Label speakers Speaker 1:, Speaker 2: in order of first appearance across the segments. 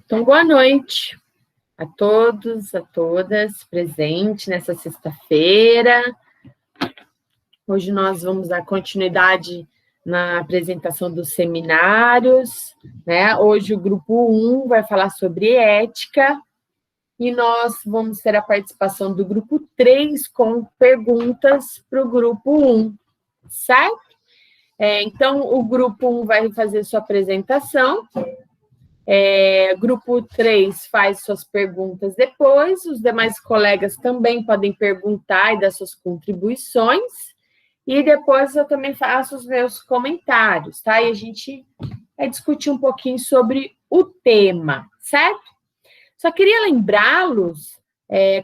Speaker 1: Então, boa noite a todos, a todas presentes nessa sexta-feira. Hoje nós vamos dar continuidade na apresentação dos seminários, né? Hoje o grupo 1 vai falar sobre ética e nós vamos ter a participação do grupo 3 com perguntas para o grupo 1, certo? Então, o grupo 1 vai fazer sua apresentação, grupo 3 faz suas perguntas depois, os demais colegas também podem perguntar e dar suas contribuições, e depois eu também faço os meus comentários, tá? E a gente vai discutir um pouquinho sobre o tema, certo? Só queria lembrá-los,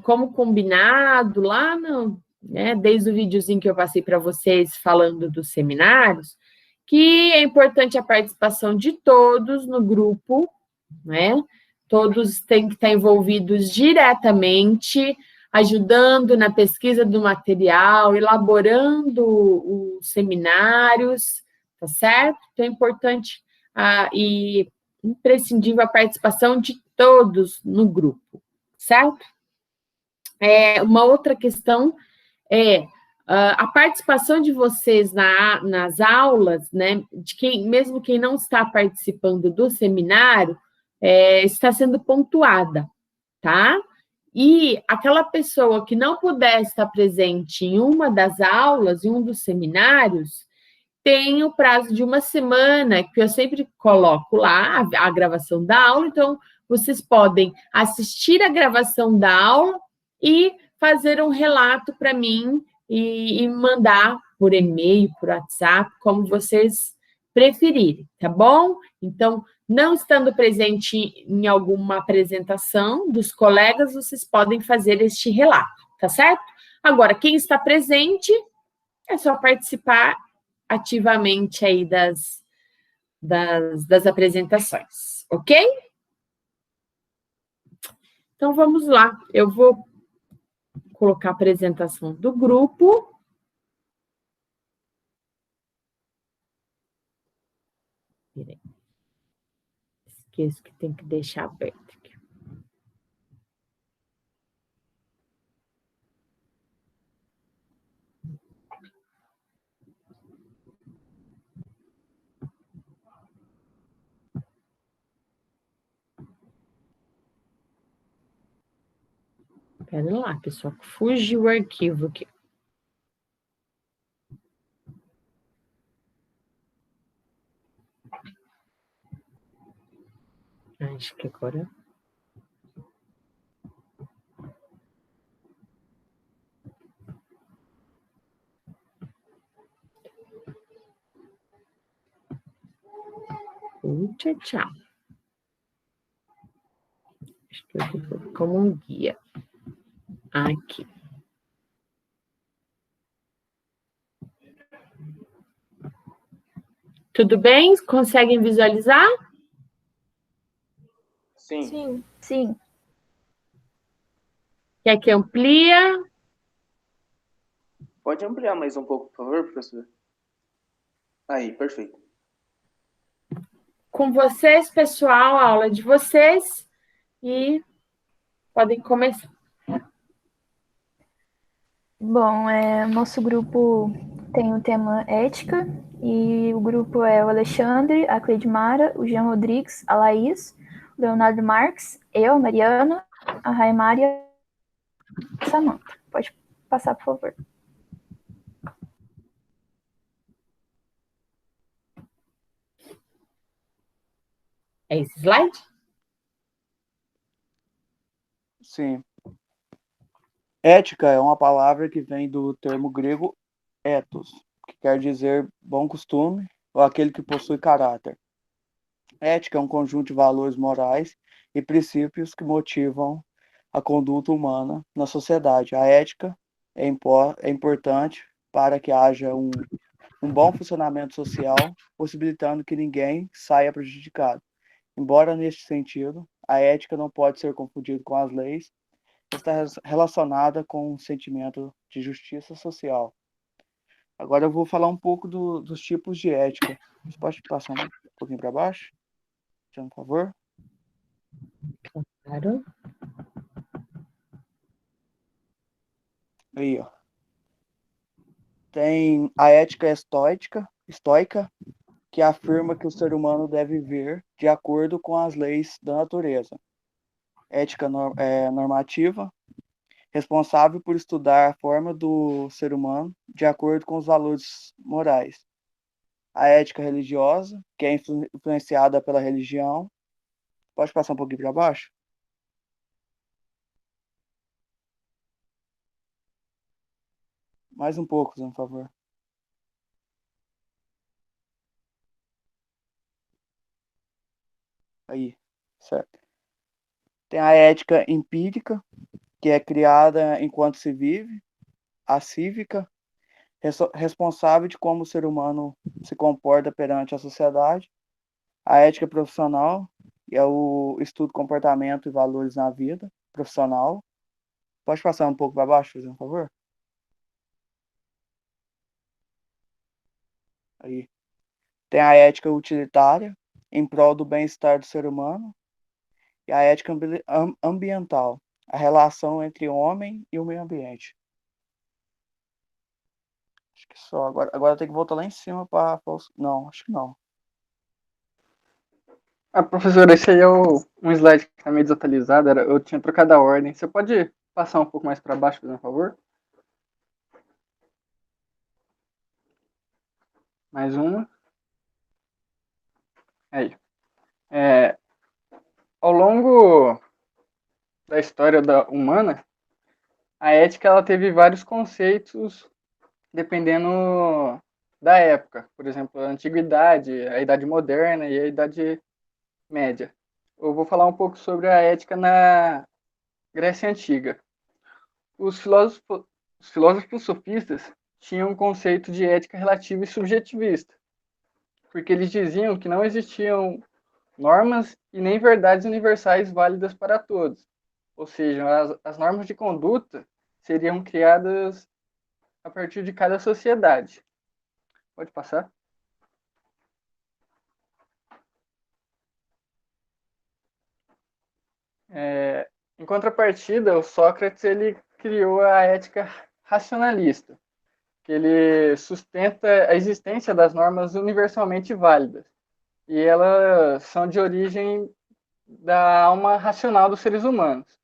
Speaker 1: como combinado lá no, né, desde o videozinho que eu passei para vocês falando dos seminários, que é importante a participação de todos no grupo, né? Todos têm que estar envolvidos diretamente, ajudando na pesquisa do material, elaborando os seminários, tá certo? Então, é importante e imprescindível a participação de todos no grupo, certo? Uma outra questão é a participação de vocês nas aulas, né, mesmo quem não está participando do seminário, está sendo pontuada, tá? E aquela pessoa que não puder estar presente em uma das aulas, em um dos seminários, tem o prazo de uma semana, que eu sempre coloco lá a gravação da aula, então vocês podem assistir a gravação da aula e fazer um relato para mim e mandar por e-mail, por WhatsApp, como vocês preferirem, tá bom? Então, não estando presente em alguma apresentação dos colegas, vocês podem fazer este relato, tá certo? Agora, quem está presente, é só participar ativamente aí das apresentações, ok? Então, vamos lá. Eu vou colocar a apresentação do grupo. Esqueço que tem que deixar aberto aqui. Pera lá, pessoal, fugiu o arquivo aqui. Acho que agora... Tchau, tchau. Acho que eu vou como um guia. Aqui. Tudo bem? Conseguem visualizar?
Speaker 2: Sim.
Speaker 3: Sim. Sim.
Speaker 1: Quer que amplia?
Speaker 2: Pode ampliar mais um pouco, por favor, professor? Aí, perfeito.
Speaker 1: Com vocês, pessoal, a aula de vocês. E podem começar.
Speaker 3: Bom, nosso grupo tem o tema ética, e o grupo é o Alexandre, a Cleidmara, o Jean Rodrigues, a Laís, o Leonardo Marques, eu, a Mariana, a Raimária e a Samanta. Pode passar, por favor.
Speaker 1: É esse slide?
Speaker 4: Sim. Ética é uma palavra que vem do termo grego ethos, que quer dizer bom costume ou aquele que possui caráter. Ética é um conjunto de valores morais e princípios que motivam a conduta humana na sociedade. A ética é importante para que haja um bom funcionamento social, possibilitando que ninguém saia prejudicado. Embora, neste sentido, a ética não pode ser confundida com as leis, está relacionada com um sentimento de justiça social. Agora eu vou falar um pouco dos tipos de ética. Você pode passar um pouquinho para baixo? Por favor.
Speaker 1: Claro.
Speaker 4: Aí, ó. Tem a ética estoica, que afirma que o ser humano deve viver de acordo com as leis da natureza. Ética normativa, responsável por estudar a forma do ser humano de acordo com os valores morais. A ética religiosa, que é influenciada pela religião. Pode passar um pouquinho para baixo? Mais um pouco, por favor. Aí, certo. Tem a ética empírica, que é criada enquanto se vive. A cívica, responsável de como o ser humano se comporta perante a sociedade. A ética profissional, que é o estudo de comportamento e valores na vida profissional. Pode passar um pouco para baixo, por favor? Aí. Tem a ética utilitária, em prol do bem-estar do ser humano. E a ética ambiental, a relação entre o homem e o meio ambiente. Acho que só. Agora tem que voltar lá em cima para. Não, acho que não.
Speaker 2: Ah, professor, esse aí é um slide que está meio desatualizado. Eu tinha trocado a ordem. Você pode passar um pouco mais para baixo, por favor? Mais uma. Aí. Ao longo da história humana, a ética ela teve vários conceitos dependendo da época. Por exemplo, a antiguidade, a idade moderna e a idade média. Eu vou falar um pouco sobre a ética na Grécia Antiga. Os filósofos sofistas tinham um conceito de ética relativa e subjetivista, porque eles diziam que não existiam normas e nem verdades universais válidas para todos. Ou seja, as normas de conduta seriam criadas a partir de cada sociedade. Pode passar? Em contrapartida, o Sócrates ele criou a ética racionalista, que ele sustenta a existência das normas universalmente válidas. E elas são de origem da alma racional dos seres humanos.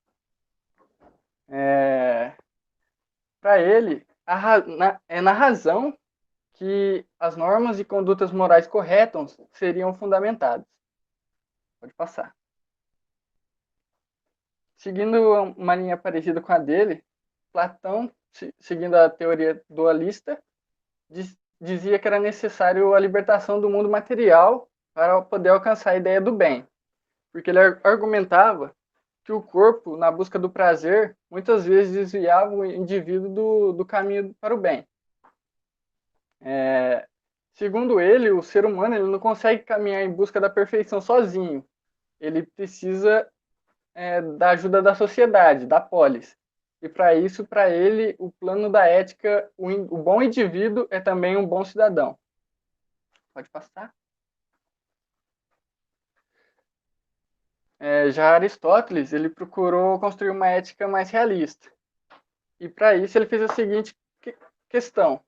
Speaker 2: Para ele, é na razão que as normas e condutas morais corretas seriam fundamentadas. Pode passar. Seguindo uma linha parecida com a dele, Platão, seguindo a teoria dualista, dizia que era necessário a libertação do mundo material para poder alcançar a ideia do bem. Porque ele argumentava que o corpo, na busca do prazer, muitas vezes desviava o indivíduo do caminho para o bem. Segundo ele, o ser humano ele não consegue caminhar em busca da perfeição sozinho. Ele precisa da ajuda da sociedade, da polis. E para isso, para ele, o plano da ética, o bom indivíduo é também um bom cidadão. Pode passar. Já Aristóteles, ele procurou construir uma ética mais realista. E para isso ele fez a seguinte questão: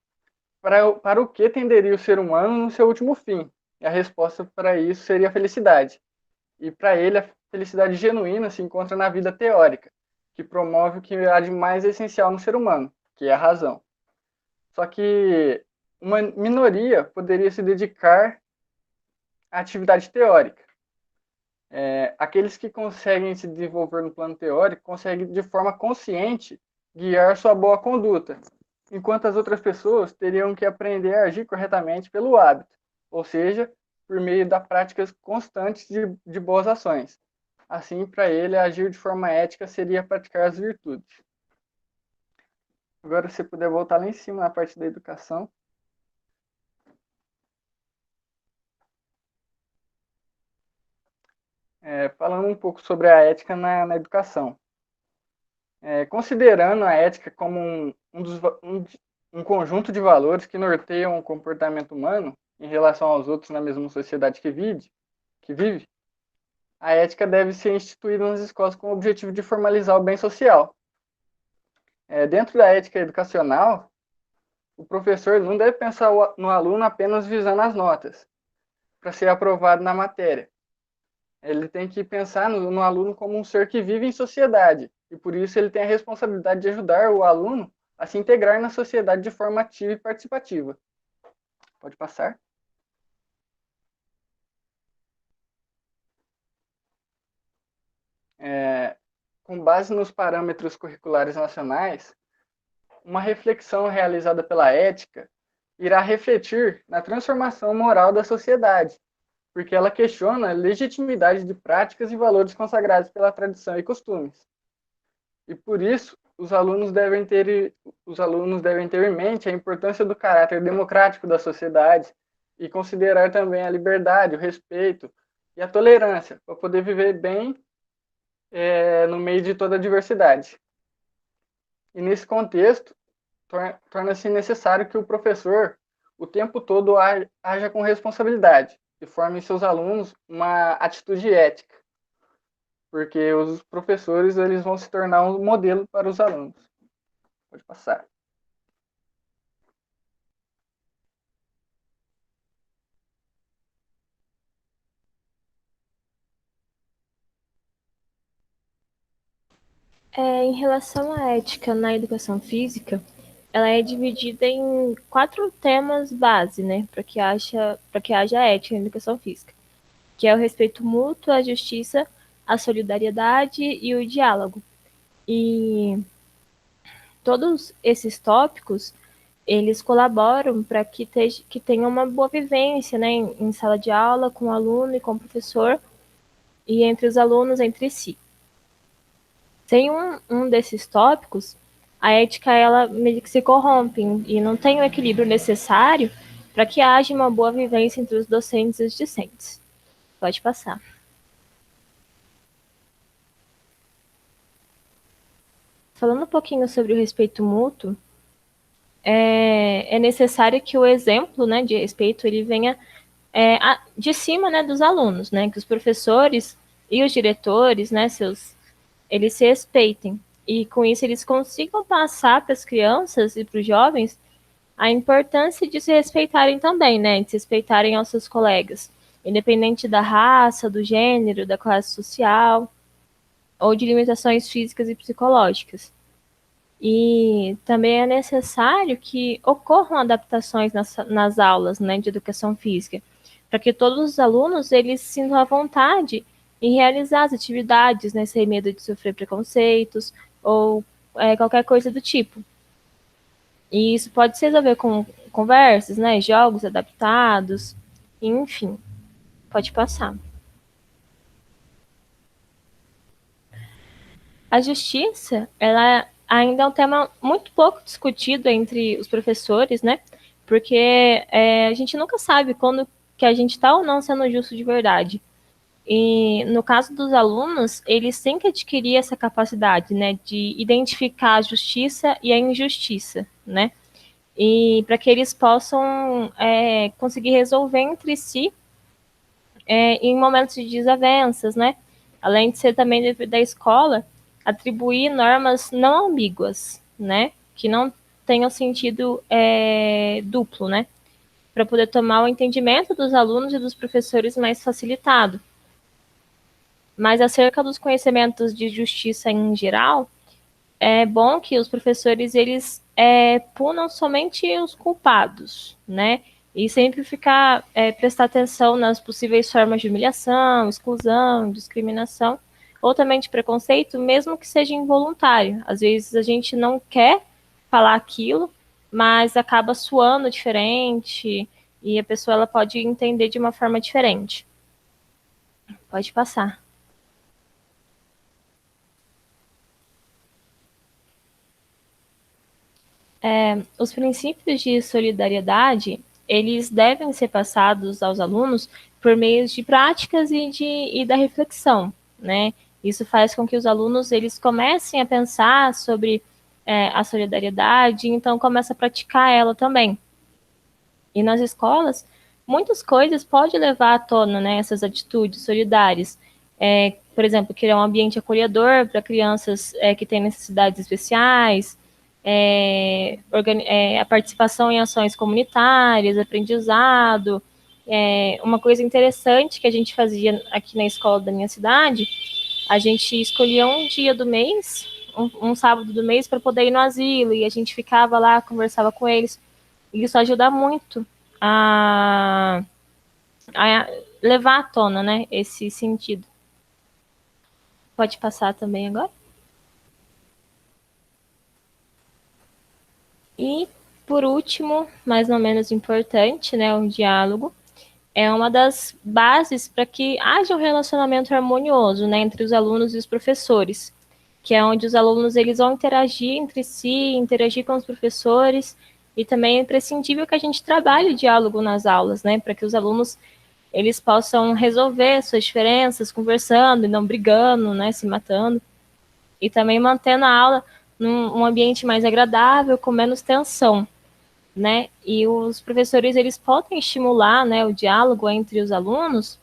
Speaker 2: para o que tenderia o ser humano no seu último fim? E a resposta para isso seria a felicidade. E para ele, a felicidade genuína se encontra na vida teórica, que promove o que há de mais essencial no ser humano, que é a razão. Só que uma minoria poderia se dedicar à atividade teórica. Aqueles que conseguem se desenvolver no plano teórico conseguem, de forma consciente, guiar sua boa conduta, enquanto as outras pessoas teriam que aprender a agir corretamente pelo hábito, ou seja, por meio das práticas constantes de boas ações. Assim, para ele, agir de forma ética seria praticar as virtudes. Agora, se puder voltar lá em cima, na parte da educação. Falando um pouco sobre a ética na educação. Considerando a ética como um conjunto de valores que norteiam o comportamento humano em relação aos outros na mesma sociedade que vive, a ética deve ser instituída nas escolas com o objetivo de formalizar o bem social. Dentro da ética educacional, o professor não deve pensar no aluno apenas visando as notas para ser aprovado na matéria. Ele tem que pensar no aluno como um ser que vive em sociedade, e por isso ele tem a responsabilidade de ajudar o aluno a se integrar na sociedade de forma ativa e participativa. Pode passar. Com base nos parâmetros curriculares nacionais, uma reflexão realizada pela ética irá refletir na transformação moral da sociedade, porque ela questiona a legitimidade de práticas e valores consagrados pela tradição e costumes. E por isso, os alunos devem ter em mente a importância do caráter democrático da sociedade e considerar também a liberdade, o respeito e a tolerância, para poder viver bem no meio de toda a diversidade. E nesse contexto, torna-se necessário que o professor, o tempo todo, haja com responsabilidade e forme em seus alunos uma atitude ética, porque os professores eles vão se tornar um modelo para os alunos. Pode passar.
Speaker 5: Em relação à ética na educação física, ela é dividida em 4 temas base, né, para que haja ética na educação física, que é o respeito mútuo, a justiça, a solidariedade e o diálogo. E todos esses tópicos, eles colaboram para que tenha uma boa vivência, né, em sala de aula, com o aluno e com o professor, e entre os alunos entre si. Sem um desses tópicos, a ética ela meio que se corrompe e não tem o equilíbrio necessário para que haja uma boa vivência entre os docentes e os discentes. Pode passar. Falando um pouquinho sobre o respeito mútuo, é necessário que o exemplo, né, de respeito ele venha de cima, né, dos alunos, né, que os professores e os diretores, né, eles se respeitem. E com isso eles consigam passar para as crianças e para os jovens a importância de se respeitarem também, né? De se respeitarem aos seus colegas, independente da raça, do gênero, da classe social ou de limitações físicas e psicológicas. E também é necessário que ocorram adaptações nas aulas, né, de educação física, para que todos os alunos eles sintam a vontade em realizar as atividades, né, sem medo de sofrer preconceitos ou qualquer coisa do tipo. E isso pode se resolver com conversas, né, jogos adaptados, enfim, pode passar. A justiça, ela ainda é um tema muito pouco discutido entre os professores, né, porque a gente nunca sabe quando que a gente está ou não sendo justo de verdade. E no caso dos alunos, eles têm que adquirir essa capacidade, né, de identificar a justiça e a injustiça, né, e para que eles possam conseguir resolver entre si em momentos de desavenças, né, além de ser também da escola atribuir normas não ambíguas, né, que não tenham sentido duplo, né, para poder tomar o entendimento dos alunos e dos professores mais facilitado. Mas acerca dos conhecimentos de justiça em geral, é bom que os professores eles punam somente os culpados, né? E sempre prestar atenção nas possíveis formas de humilhação, exclusão, discriminação, ou também de preconceito, mesmo que seja involuntário. Às vezes a gente não quer falar aquilo, mas acaba soando diferente e a pessoa ela pode entender de uma forma diferente. Pode passar. Os princípios de solidariedade, eles devem ser passados aos alunos por meio de práticas e da reflexão, né? Isso faz com que os alunos eles comecem a pensar sobre a solidariedade, então começa a praticar ela também. E nas escolas, muitas coisas podem levar à tona, né, essas atitudes solidárias, Por exemplo, criar um ambiente acolhedor para crianças que têm necessidades especiais, a participação em ações comunitárias, aprendizado. Uma coisa interessante que a gente fazia aqui na escola da minha cidade, a gente escolhia um dia do mês, um sábado do mês, para poder ir no asilo, e a gente ficava lá, conversava com eles, e isso ajuda muito a levar à tona, né, esse sentido. Pode passar também agora. E, por último, mas não menos importante, né, o diálogo é uma das bases para que haja um relacionamento harmonioso, né, entre os alunos e os professores, que é onde os alunos eles vão interagir entre si, interagir com os professores, e também é imprescindível que a gente trabalhe o diálogo nas aulas, né, para que os alunos eles possam resolver suas diferenças conversando e não brigando, né, se matando, e também mantendo a aula num ambiente mais agradável, com menos tensão, né? E os professores eles podem estimular, né, o diálogo entre os alunos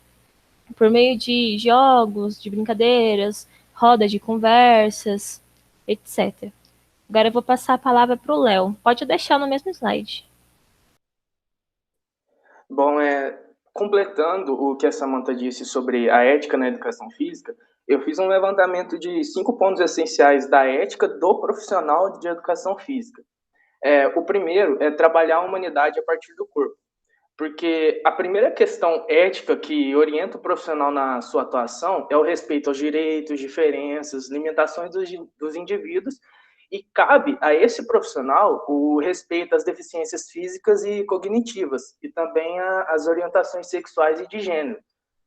Speaker 5: por meio de jogos, de brincadeiras, rodas de conversas, etc. Agora eu vou passar a palavra para o Léo. Pode deixar no mesmo slide.
Speaker 6: Bom, completando o que a Samantha disse sobre a ética na educação física, eu fiz um levantamento de 5 pontos essenciais da ética do profissional de educação física. O primeiro é trabalhar a humanidade a partir do corpo, porque a primeira questão ética que orienta o profissional na sua atuação é o respeito aos direitos, diferenças, limitações dos indivíduos, e cabe a esse profissional o respeito às deficiências físicas e cognitivas, e também às orientações sexuais e de gênero.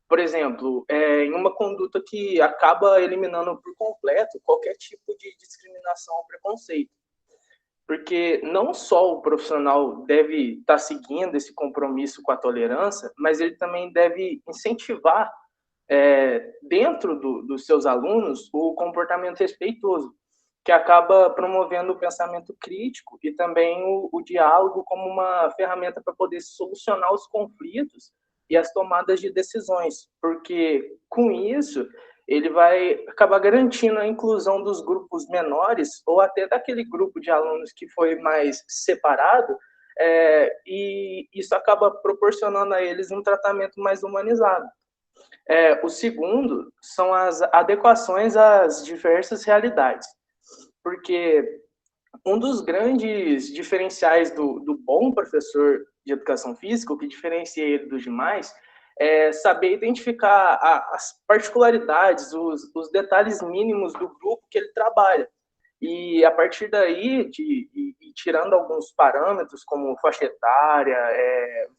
Speaker 6: Por exemplo, em uma conduta que acaba eliminando por completo qualquer tipo de discriminação ou preconceito. Porque não só o profissional deve estar seguindo esse compromisso com a tolerância, mas ele também deve incentivar, dentro dos seus alunos, o comportamento respeitoso, que acaba promovendo o pensamento crítico e também o diálogo como uma ferramenta para poder solucionar os conflitos e as tomadas de decisões, porque com isso ele vai acabar garantindo a inclusão dos grupos menores ou até daquele grupo de alunos que foi mais separado, e isso acaba proporcionando a eles um tratamento mais humanizado. O segundo são as adequações às diversas realidades, porque um dos grandes diferenciais do bom professor de educação física, o que diferencia ele dos demais, é saber identificar as particularidades, os detalhes mínimos do grupo que ele trabalha. E a partir daí, tirando alguns parâmetros como faixa etária,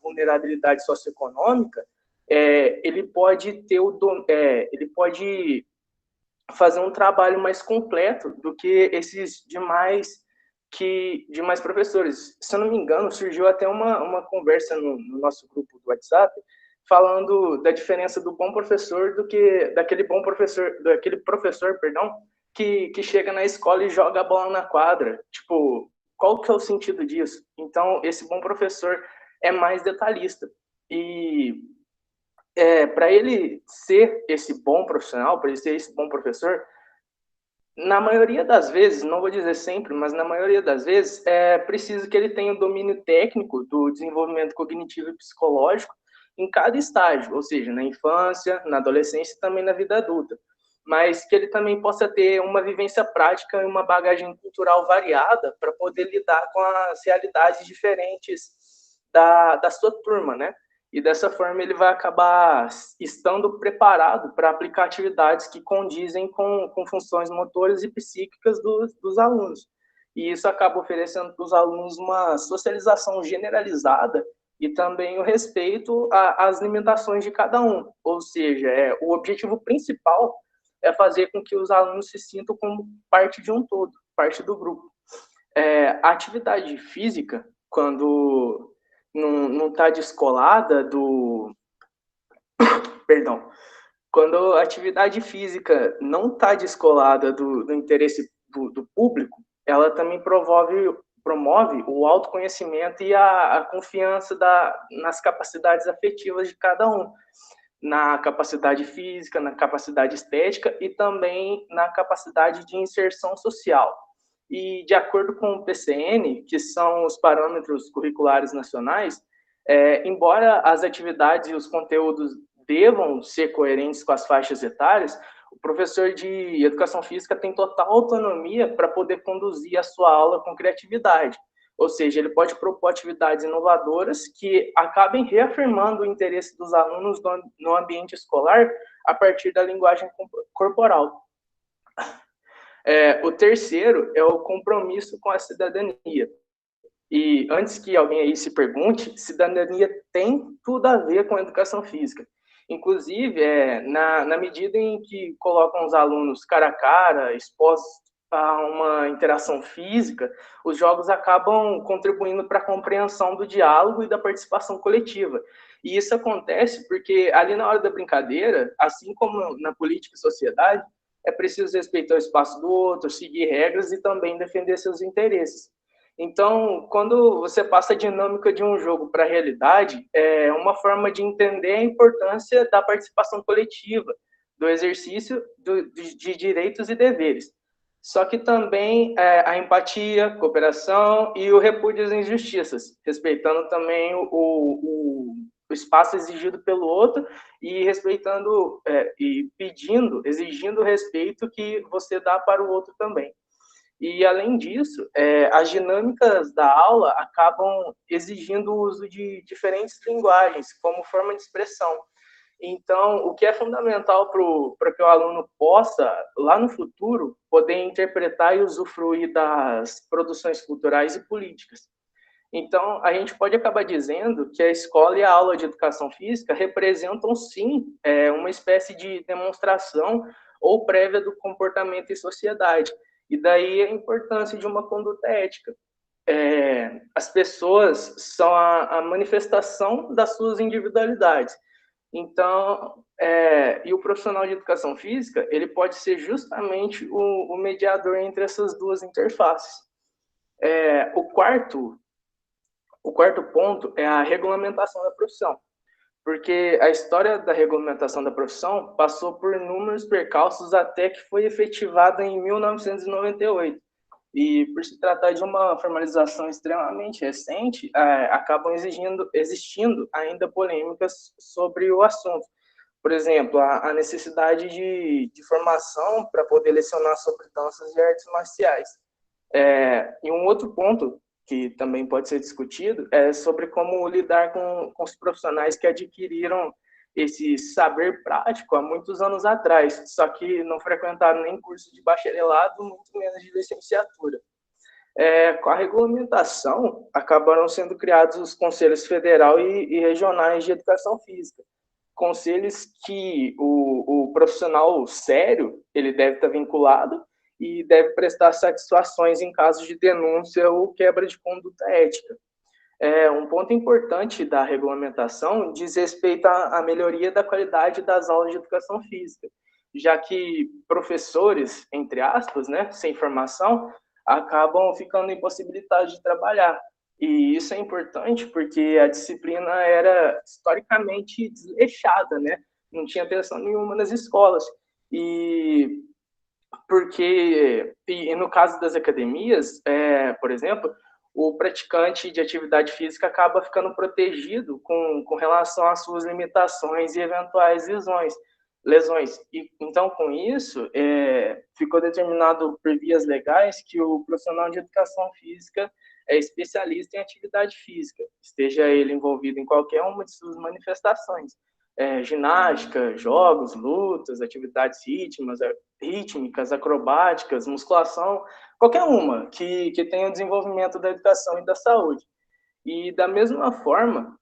Speaker 6: vulnerabilidade socioeconômica, ele pode ele pode fazer um trabalho mais completo do que esses demais professores. Se eu não me engano, surgiu até uma conversa no nosso grupo do WhatsApp falando da diferença do bom professor daquele professor, que chega na escola e joga a bola na quadra. Tipo, qual que é o sentido disso? Então, esse bom professor é mais detalhista. E para ele ser esse bom profissional, para ele ser esse bom professor, na maioria das vezes, não vou dizer sempre, mas na maioria das vezes, é preciso que ele tenha o domínio técnico do desenvolvimento cognitivo e psicológico em cada estágio, ou seja, na infância, na adolescência e também na vida adulta. Mas que ele também possa ter uma vivência prática e uma bagagem cultural variada para poder lidar com as realidades diferentes da sua turma, né? E dessa forma ele vai acabar estando preparado para aplicar atividades que condizem com funções motoras e psíquicas dos alunos. E isso acaba oferecendo para os alunos uma socialização generalizada e também o respeito às limitações de cada um. Ou seja, o objetivo principal é fazer com que os alunos se sintam como parte de um todo, parte do grupo. A atividade física, quando não está descolada Perdão. Quando a atividade física não está descolada do interesse do público, ela também promove o autoconhecimento e a confiança nas capacidades afetivas de cada um. na capacidade física, na capacidade estética e também na capacidade de inserção social. E, de acordo com o PCN, que são os parâmetros curriculares nacionais, embora as atividades e os conteúdos devam ser coerentes com as faixas etárias, o professor de educação física tem total autonomia para poder conduzir a sua aula com criatividade. Ou seja, ele pode propor atividades inovadoras que acabem reafirmando o interesse dos alunos no ambiente escolar a partir da linguagem corporal. O terceiro é o compromisso com a cidadania. E antes que alguém aí se pergunte, cidadania tem tudo a ver com a educação física. Inclusive, na medida em que colocam os alunos cara a cara, expostos a uma interação física, os jogos acabam contribuindo para a compreensão do diálogo e da participação coletiva. E isso acontece porque ali na hora da brincadeira, assim como na política e sociedade, é preciso respeitar o espaço do outro, seguir regras e também defender seus interesses. Então, quando você passa a dinâmica de um jogo para a realidade, é uma forma de entender a importância da participação coletiva, do exercício de direitos e deveres. Só que também a empatia, cooperação e o repúdio às injustiças, respeitando também o espaço exigido pelo outro e respeitando e exigindo o respeito que você dá para o outro também. E, além disso, as dinâmicas da aula acabam exigindo o uso de diferentes linguagens como forma de expressão. Então, o que é fundamental para que o aluno possa, lá no futuro, poder interpretar e usufruir das produções culturais e políticas. Então, a gente pode acabar dizendo que a escola e a aula de educação física representam, sim, uma espécie de demonstração ou prévia do comportamento em sociedade. E daí a importância de uma conduta ética. As pessoas são a manifestação das suas individualidades. Então, e o profissional de educação física, ele pode ser justamente o mediador entre essas duas interfaces. O quarto ponto é a regulamentação da profissão, porque a história da regulamentação da profissão passou por inúmeros percalços até que foi efetivada em 1998. E, por se tratar de uma formalização extremamente recente, acabam existindo ainda polêmicas sobre o assunto. Por exemplo, a necessidade de formação para poder lecionar sobre danças e artes marciais. E um outro ponto que também pode ser discutido é sobre como lidar com os profissionais que adquiriram esse saber prático há muitos anos atrás, só que não frequentaram nem curso de bacharelado, muito menos de licenciatura. Com a regulamentação, acabaram sendo criados os conselhos federal e regionais de educação física, conselhos que o profissional sério ele deve estar vinculado e deve prestar satisfações em casos de denúncia ou quebra de conduta ética. Um ponto importante da regulamentação diz respeito à melhoria da qualidade das aulas de educação física, já que professores, entre aspas, né, sem formação, acabam ficando impossibilitados de trabalhar. E isso é importante porque a disciplina era historicamente desleixada, né? Não tinha atenção nenhuma nas escolas. E no caso das academias, por exemplo, o praticante de atividade física acaba ficando protegido com relação às suas limitações e eventuais lesões. E, então, com isso, ficou determinado por vias legais que o profissional de educação física é especialista em atividade física, esteja ele envolvido em qualquer uma de suas manifestações. Ginástica, jogos, lutas, atividades rítmicas, acrobáticas, musculação, qualquer uma que tenha o desenvolvimento da educação e da saúde. E, da mesma forma,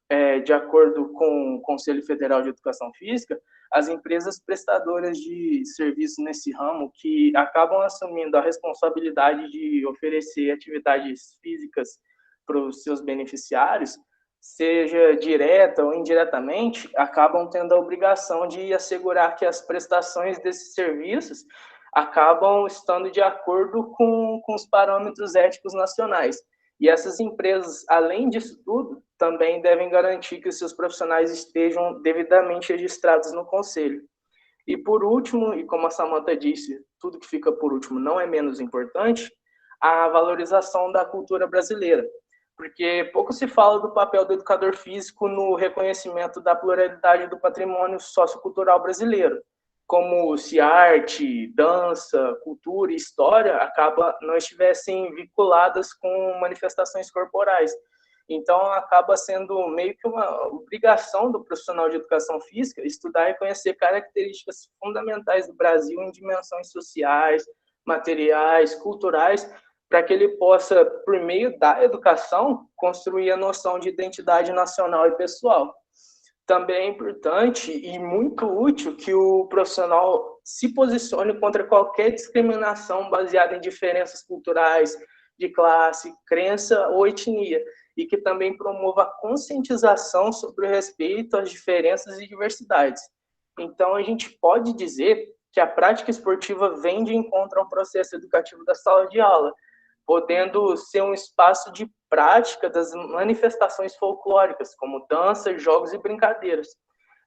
Speaker 6: de acordo com o Conselho Federal de Educação Física, as empresas prestadoras de serviço nesse ramo que acabam assumindo a responsabilidade de oferecer atividades físicas para os seus beneficiários, seja direta ou indiretamente, acabam tendo a obrigação de assegurar que as prestações desses serviços acabam estando de acordo com os parâmetros éticos nacionais. E essas empresas, além disso tudo, também devem garantir que os seus profissionais estejam devidamente registrados no conselho. E por último, e como a Samantha disse, tudo que fica por último não é menos importante, a valorização da cultura brasileira, porque pouco se fala do papel do educador físico no reconhecimento da pluralidade do patrimônio sociocultural brasileiro, como se arte, dança, cultura e história não estivessem vinculadas com manifestações corporais. Então, acaba sendo meio que uma obrigação do profissional de educação física estudar e conhecer características fundamentais do Brasil em dimensões sociais, materiais, culturais, para que ele possa, por meio da educação, construir a noção de identidade nacional e pessoal. Também é importante e muito útil que o profissional se posicione contra qualquer discriminação baseada em diferenças culturais, de classe, crença ou etnia, e que também promova a conscientização sobre o respeito às diferenças e diversidades. Então, a gente pode dizer que a prática esportiva vem de encontro ao processo educativo da sala de aula, podendo ser um espaço de prática das manifestações folclóricas, como danças, jogos e brincadeiras.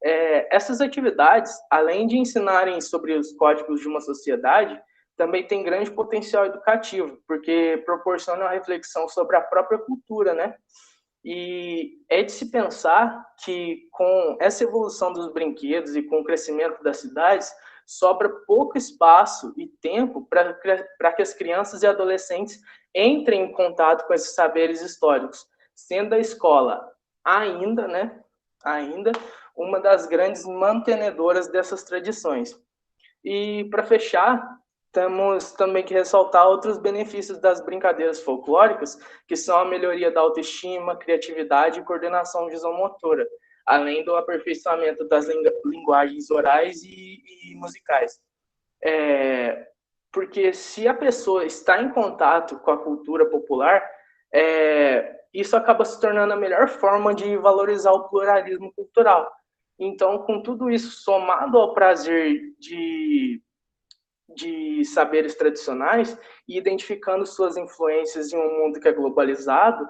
Speaker 6: Essas atividades, além de ensinarem sobre os códigos de uma sociedade, também têm grande potencial educativo, porque proporcionam a reflexão sobre a própria cultura, né? E é de se pensar que com essa evolução dos brinquedos e com o crescimento das cidades, sobra pouco espaço e tempo para que as crianças e adolescentes entrem em contato com esses saberes históricos, sendo a escola ainda uma das grandes mantenedoras dessas tradições. E, para fechar, temos também que ressaltar outros benefícios das brincadeiras folclóricas, que são a melhoria da autoestima, criatividade e coordenação visomotora, além do aperfeiçoamento das linguagens orais e musicais. Porque se a pessoa está em contato com a cultura popular, isso acaba se tornando a melhor forma de valorizar o pluralismo cultural. Então, com tudo isso somado ao prazer de saberes tradicionais e identificando suas influências em um mundo que é globalizado,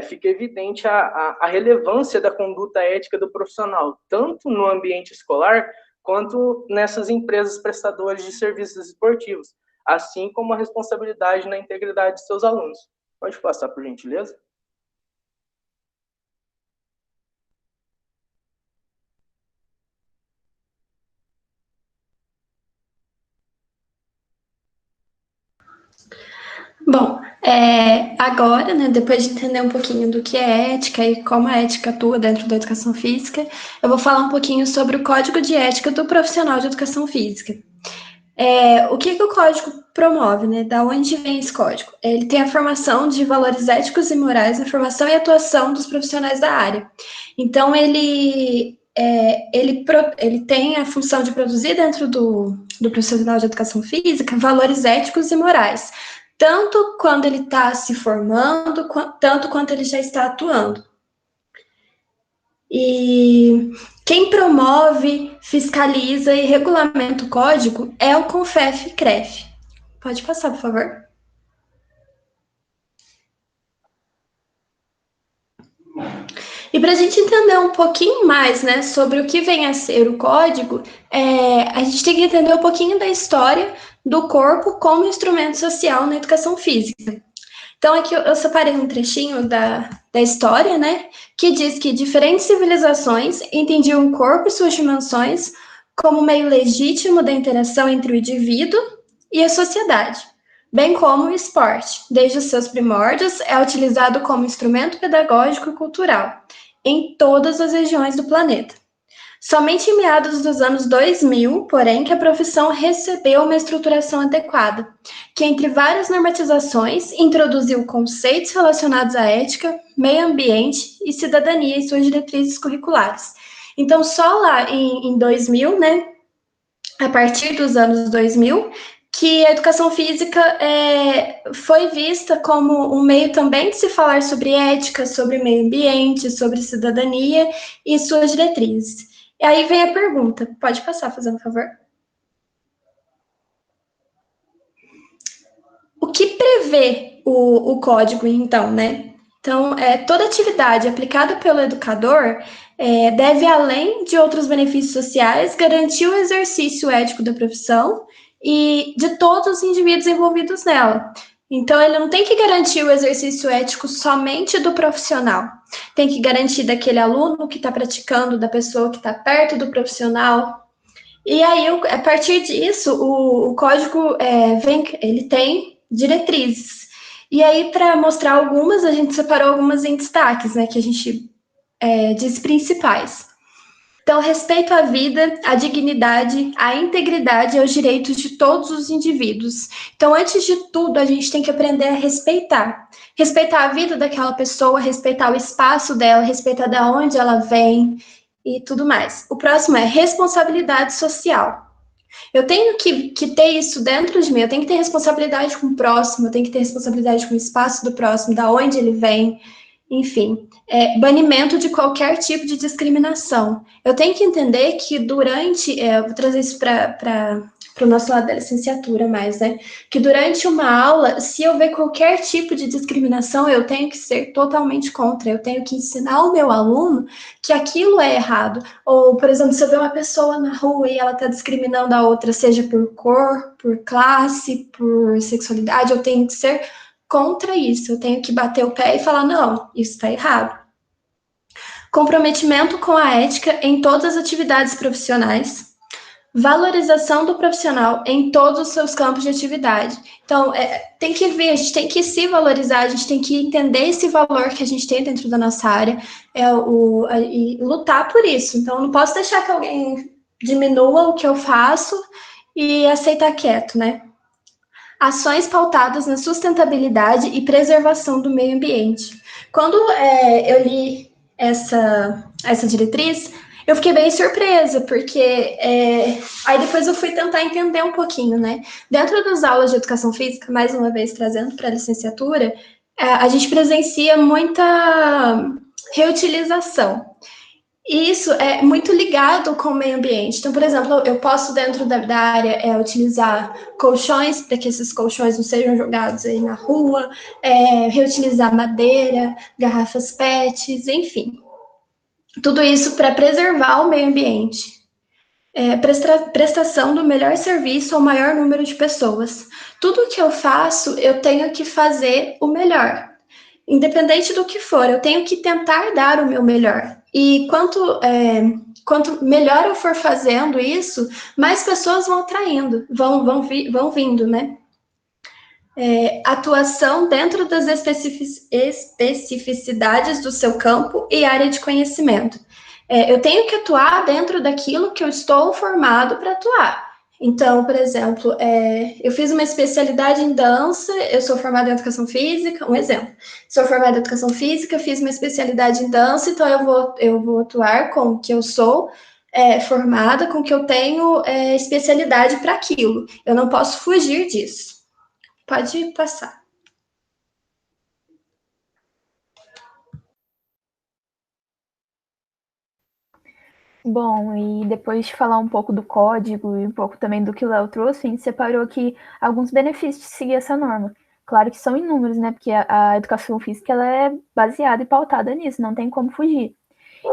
Speaker 6: fica evidente a relevância da conduta ética do profissional, tanto no ambiente escolar, quanto nessas empresas prestadoras de serviços esportivos, assim como a responsabilidade na integridade de seus alunos. Pode passar, por gentileza?
Speaker 7: Bom, agora, né, depois de entender um pouquinho do que é ética e como a ética atua dentro da educação física, eu vou falar um pouquinho sobre o Código de Ética do Profissional de Educação Física. O que o código promove, né? Da onde vem esse código? Ele tem a formação de valores éticos e morais na formação e atuação dos profissionais da área. Então, ele tem a função de produzir dentro do profissional de educação física valores éticos e morais, tanto quando ele está se formando, tanto quanto ele já está atuando. E quem promove, fiscaliza e regulamenta o código é o CONFEF-CREF. Pode passar, por favor. E para a gente entender um pouquinho mais, né, sobre o que vem a ser o código, a gente tem que entender um pouquinho da história do corpo como instrumento social na educação física. Então, aqui eu separei um trechinho da história, né, que diz que diferentes civilizações entendiam o corpo e suas dimensões como meio legítimo da interação entre o indivíduo e a sociedade, bem como o esporte, desde os seus primórdios, é utilizado como instrumento pedagógico e cultural em todas as regiões do planeta. Somente em meados dos anos 2000, porém, que a profissão recebeu uma estruturação adequada, que, entre várias normatizações, introduziu conceitos relacionados à ética, meio ambiente e cidadania em suas diretrizes curriculares. Então, só lá em 2000, né, a partir dos anos 2000, que a educação física foi vista como um meio também de se falar sobre ética, sobre meio ambiente, sobre cidadania e suas diretrizes. E aí vem a pergunta, pode passar, fazendo um favor? O que prevê o código, então, né? Então, toda atividade aplicada pelo educador deve, além de outros benefícios sociais, garantir o exercício ético da profissão e de todos os indivíduos envolvidos nela. Então, ele não tem que garantir o exercício ético somente do profissional, tem que garantir daquele aluno que está praticando, da pessoa que está perto do profissional. E aí, a partir disso, o código ele tem diretrizes. E aí, para mostrar algumas, a gente separou algumas em destaques, né, que a gente diz principais. Então, respeito à vida, à dignidade, à integridade e aos direitos de todos os indivíduos. Então, antes de tudo, a gente tem que aprender a respeitar. Respeitar a vida daquela pessoa, respeitar o espaço dela, respeitar de onde ela vem e tudo mais. O próximo é responsabilidade social. Eu tenho que ter isso dentro de mim, eu tenho que ter responsabilidade com o próximo, eu tenho que ter responsabilidade com o espaço do próximo, da onde ele vem, enfim. Banimento de qualquer tipo de discriminação. Eu tenho que entender que durante, eu vou trazer isso para o nosso lado da licenciatura mais, né? Que durante uma aula, se eu ver qualquer tipo de discriminação, eu tenho que ser totalmente contra, eu tenho que ensinar o meu aluno que aquilo é errado. Ou, por exemplo, se eu ver uma pessoa na rua e ela está discriminando a outra, seja por cor, por classe, por sexualidade, eu tenho que ser contra isso, eu tenho que bater o pé e falar, não, isso está errado. Comprometimento com a ética em todas as atividades profissionais, valorização do profissional em todos os seus campos de atividade. Então, tem que ver, a gente tem que se valorizar, a gente tem que entender esse valor que a gente tem dentro da nossa área e lutar por isso. Então, eu não posso deixar que alguém diminua o que eu faço e aceitar quieto, né? Ações pautadas na sustentabilidade e preservação do meio ambiente. Quando eu li essa diretriz, eu fiquei bem surpresa, porque aí depois eu fui tentar entender um pouquinho, né? Dentro das aulas de educação física, mais uma vez trazendo para a licenciatura, a gente presencia muita reutilização. E isso é muito ligado com o meio ambiente. Então, por exemplo, eu posso, dentro da área, utilizar colchões, para que esses colchões não sejam jogados aí na rua, reutilizar madeira, garrafas PETs, enfim. Tudo isso para preservar o meio ambiente. Prestação do melhor serviço ao maior número de pessoas. Tudo que eu faço, eu tenho que fazer o melhor. Independente do que for, eu tenho que tentar dar o meu melhor. E quanto melhor eu for fazendo isso, mais pessoas vão atraindo, vão vindo, né? Atuação dentro das especificidades do seu campo e área de conhecimento. Eu tenho que atuar dentro daquilo que eu estou formado para atuar. Então, por exemplo, eu fiz uma especialidade em dança, eu sou formada em educação física, um exemplo. Sou formada em educação física, fiz uma especialidade em dança, então eu vou atuar com o que eu sou formada, com o que eu tenho especialidade para aquilo. Eu não posso fugir disso. Pode passar.
Speaker 3: Bom, e depois de falar um pouco do código e um pouco também do que o Léo trouxe, a gente separou aqui alguns benefícios de seguir essa norma. Claro que são inúmeros, né? Porque a educação física ela é baseada e pautada nisso, não tem como fugir.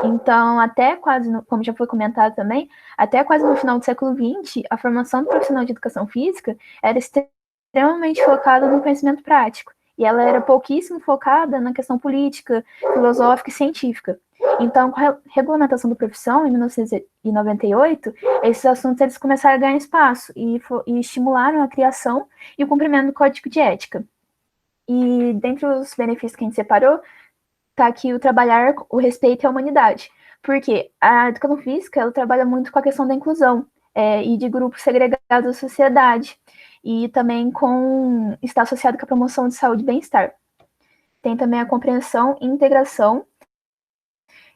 Speaker 3: Então, até quase, como já foi comentado também, até quase no final do século XX, a formação do profissional de educação física era extremamente focada no conhecimento prático. E ela era pouquíssimo focada na questão política, filosófica e científica. Então, com a regulamentação da profissão, em 1998, esses assuntos eles começaram a ganhar espaço e estimularam a criação e o cumprimento do Código de Ética. E dentre os benefícios que a gente separou, está aqui o trabalhar o respeito e a humanidade. Porque a educação física ela trabalha muito com a questão da inclusão e de grupos segregados da sociedade. E também está associado com a promoção de saúde e bem-estar. Tem também a compreensão e integração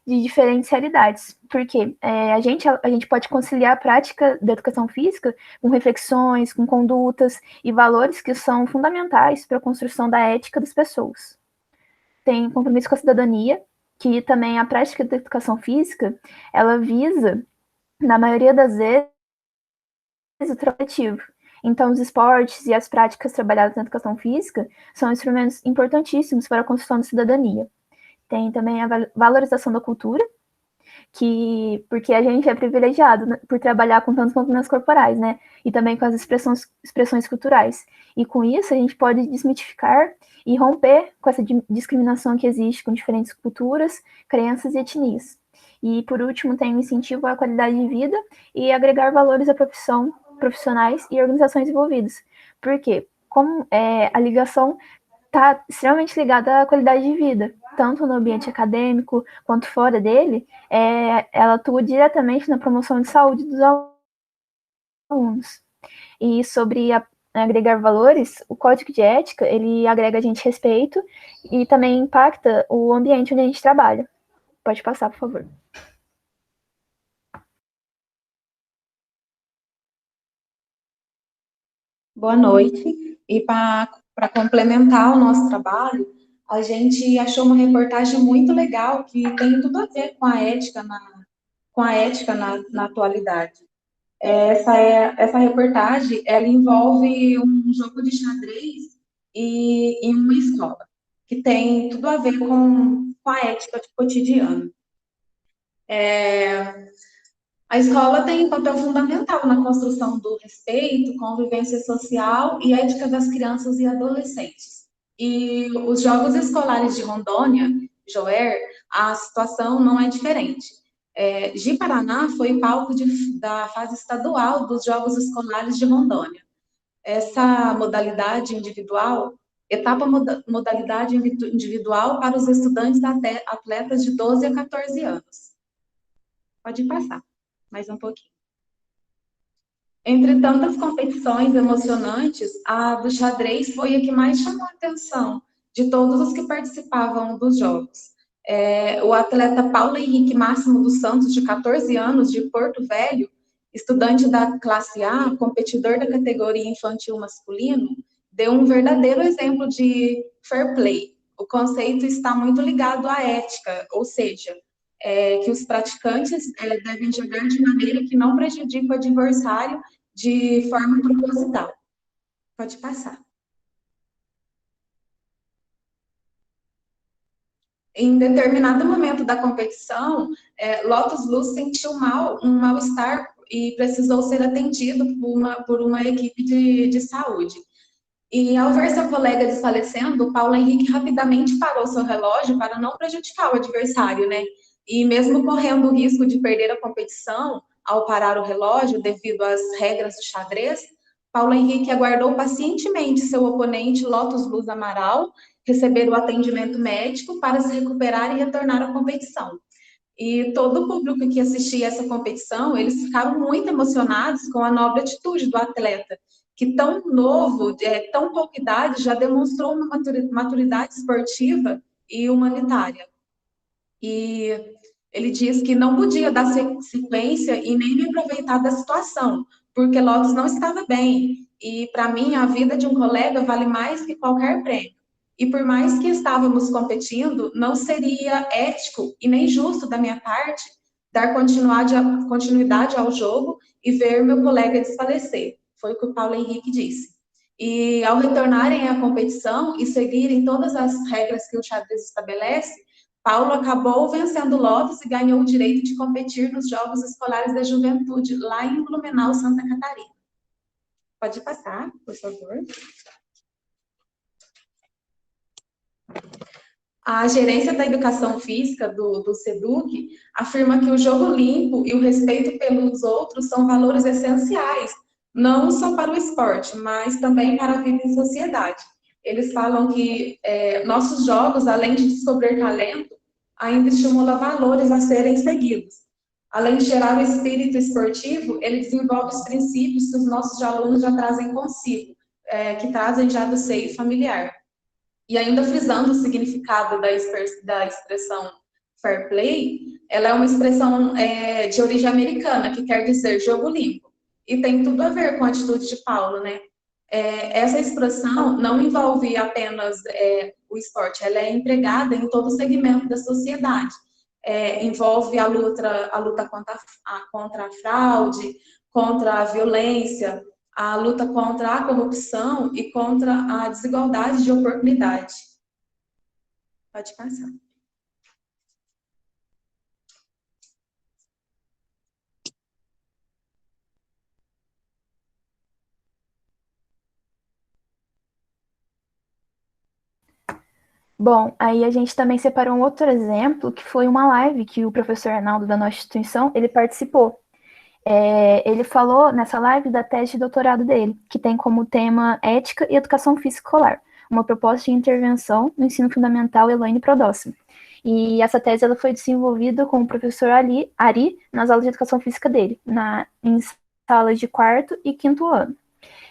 Speaker 3: de diferentes realidades, porque a gente pode conciliar a prática da educação física com reflexões, com condutas e valores que são fundamentais para a construção da ética das pessoas. Tem compromisso com a cidadania, que também a prática da educação física, ela visa, na maioria das vezes, o coletivo. Então, os esportes e as práticas trabalhadas na educação física são instrumentos importantíssimos para a construção da cidadania. Tem também a valorização da cultura, porque a gente é privilegiado, né, por trabalhar com tantos movimentos corporais, né? E também com as expressões culturais. E com isso, a gente pode desmitificar e romper com essa discriminação que existe com diferentes culturas, crenças e etnias. E, por último, tem o incentivo à qualidade de vida e agregar valores à profissão, profissionais e organizações envolvidas. Por quê? Como a ligação está extremamente ligada à qualidade de vida, tanto no ambiente acadêmico quanto fora dele, ela atua diretamente na promoção de saúde dos alunos. E sobre agregar valores, o código de ética, ele agrega a gente respeito e também impacta o ambiente onde a gente trabalha. Pode passar, por favor.
Speaker 8: Boa noite. E para complementar o nosso trabalho, a gente achou uma reportagem muito legal que tem tudo a ver com a ética na atualidade. Essa reportagem, ela envolve um jogo de xadrez em uma escola, que tem tudo a ver com a ética de cotidiano. A escola tem um papel fundamental na construção do respeito, convivência social e ética das crianças e adolescentes. E os Jogos Escolares de Rondônia, JOER, a situação não é diferente. Ji-Paraná foi palco da fase estadual dos Jogos Escolares de Rondônia. Essa modalidade individual, modalidade individual para os estudantes atletas de 12 a 14 anos. Pode passar. Mais um pouquinho. Entre tantas competições emocionantes, a do xadrez foi a que mais chamou a atenção de todos os que participavam dos jogos. O atleta Paulo Henrique Máximo dos Santos, de 14 anos, de Porto Velho, estudante da classe A, competidor da categoria infantil masculino, deu um verdadeiro exemplo de fair play. O conceito está muito ligado à ética, ou seja, que os praticantes devem jogar de maneira que não prejudique o adversário de forma proposital. Pode passar. Em determinado momento da competição, Lotus Luz sentiu um mal-estar e precisou ser atendido por uma equipe de saúde. E ao ver seu colega desfalecendo, Paulo Henrique rapidamente parou seu relógio para não prejudicar o adversário, né? E mesmo correndo o risco de perder a competição ao parar o relógio devido às regras do xadrez, Paulo Henrique aguardou pacientemente seu oponente Lotus Luz Amaral receber o atendimento médico para se recuperar e retornar à competição. E todo o público que assistia essa competição, eles ficaram muito emocionados com a nobre atitude do atleta, que tão novo, tão pouca idade, já demonstrou uma maturidade esportiva e humanitária. E ele diz que não podia dar sequência e nem me aproveitar da situação, porque Lotus não estava bem. E, para mim, a vida de um colega vale mais que qualquer prêmio. E por mais que estávamos competindo, não seria ético e nem justo da minha parte dar continuidade ao jogo e ver meu colega desfalecer. Foi o que o Paulo Henrique disse. E ao retornarem à competição e seguirem todas as regras que o xadrez estabelece, Paulo acabou vencendo Lotus e ganhou o direito de competir nos Jogos Escolares da Juventude, lá em Blumenau, Santa Catarina. Pode passar, por favor. A gerência da educação física do SEDUC afirma que o jogo limpo e o respeito pelos outros são valores essenciais, não só para o esporte, mas também para a vida em sociedade. Eles falam que nossos jogos, além de descobrir talento, ainda estimula valores a serem seguidos. Além de gerar o espírito esportivo, ele desenvolve os princípios que os nossos alunos já trazem consigo, que trazem já do seio familiar. E ainda frisando o significado da expressão fair play, ela é uma expressão de origem americana, que quer dizer jogo limpo. E tem tudo a ver com a atitude de Paulo, né? Essa expressão não envolve apenas o esporte, ela é empregada em todo o segmento da sociedade. Envolve a luta contra a fraude, contra a violência, a luta contra a corrupção e contra a desigualdade de oportunidade. Pode passar.
Speaker 3: Bom, aí a gente também separou um outro exemplo, que foi uma live que o professor Arnaldo da nossa instituição, ele participou. Ele falou nessa live da tese de doutorado dele, que tem como tema Ética e Educação Física Escolar, uma proposta de intervenção no ensino fundamental Elaine Prodóximo. E essa tese ela foi desenvolvida com o professor Ari nas aulas de educação física dele, em salas de quarto e quinto ano.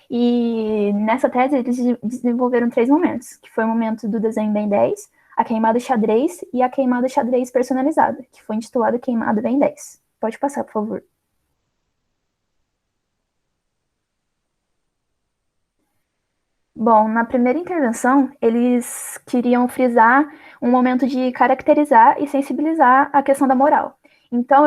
Speaker 3: E nessa tese eles desenvolveram 3 momentos, que foi o momento do desenho Ben 10, a queimada xadrez e a queimada xadrez personalizada, que foi intitulada Queimada Ben 10. Pode passar, por favor. Bom, na primeira intervenção, eles queriam frisar um momento de caracterizar e sensibilizar a questão da moral. Então,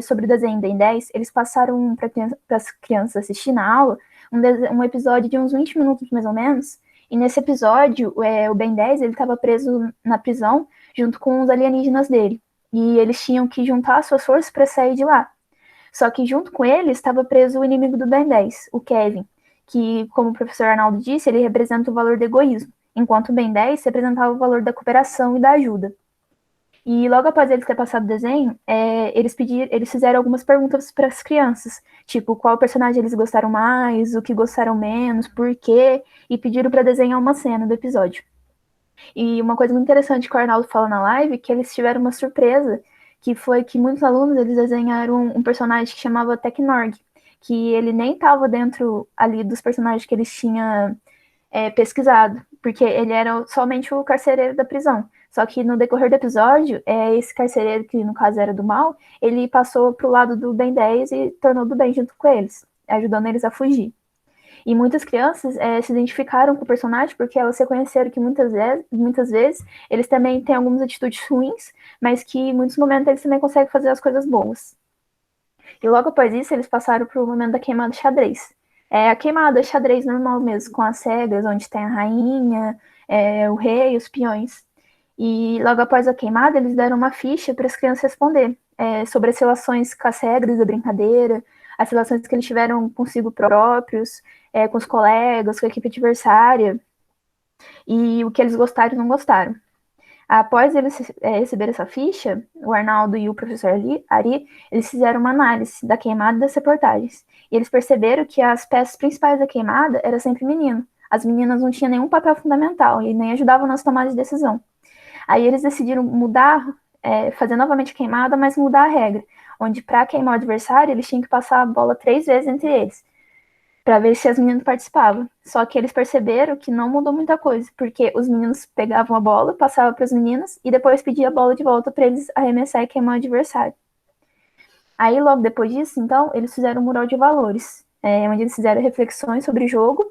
Speaker 3: sobre o desenho Ben 10, eles passaram para as crianças assistir na aula um episódio de uns 20 minutos, mais ou menos, e nesse episódio, o Ben 10 estava preso na prisão junto com os alienígenas dele, e eles tinham que juntar suas forças para sair de lá. Só que junto com ele estava preso o inimigo do Ben 10, o Kevin, que, como o professor Arnaldo disse, ele representa o valor do egoísmo, enquanto o Ben 10 representava o valor da cooperação e da ajuda. E logo após eles ter passado o desenho, eles fizeram algumas perguntas para as crianças, tipo, qual personagem eles gostaram mais, o que gostaram menos, por quê, e pediram para desenhar uma cena do episódio. E uma coisa muito interessante que o Arnaldo fala na live, que eles tiveram uma surpresa, que foi que muitos alunos eles desenharam um personagem que chamava Tecnorg, que ele nem estava dentro ali dos personagens que eles tinham pesquisado, porque ele era somente o carcereiro da prisão. Só que no decorrer do episódio, esse carcereiro, que no caso era do mal, ele passou pro lado do Ben 10 e tornou do bem junto com eles, ajudando eles a fugir. E muitas crianças se identificaram com o personagem porque elas reconheceram que muitas vezes eles também têm algumas atitudes ruins, mas que em muitos momentos eles também conseguem fazer as coisas boas. E logo após isso, eles passaram para o momento da queimada xadrez. A queimada xadrez normal mesmo, com as regras, onde tem a rainha, o rei, os peões. E logo após a queimada, eles deram uma ficha para as crianças responder sobre as relações com as regras da brincadeira, as relações que eles tiveram consigo próprios, com os colegas, com a equipe adversária, e o que eles gostaram e não gostaram. Após eles receberem essa ficha, o Arnaldo e o professor Ari, eles fizeram uma análise da queimada das reportagens. E eles perceberam que as peças principais da queimada era sempre menino. As meninas não tinham nenhum papel fundamental e nem ajudavam nas tomadas de decisão. Aí eles decidiram mudar, fazer novamente a queimada, mas mudar a regra, onde para queimar o adversário, eles tinham que passar a bola 3 vezes entre eles, para ver se as meninas participavam. Só que eles perceberam que não mudou muita coisa, porque os meninos pegavam a bola, passavam para as meninas e depois pediam a bola de volta para eles arremessar e queimar o adversário. Aí, logo depois disso, então, eles fizeram um mural de valores, onde eles fizeram reflexões sobre o jogo,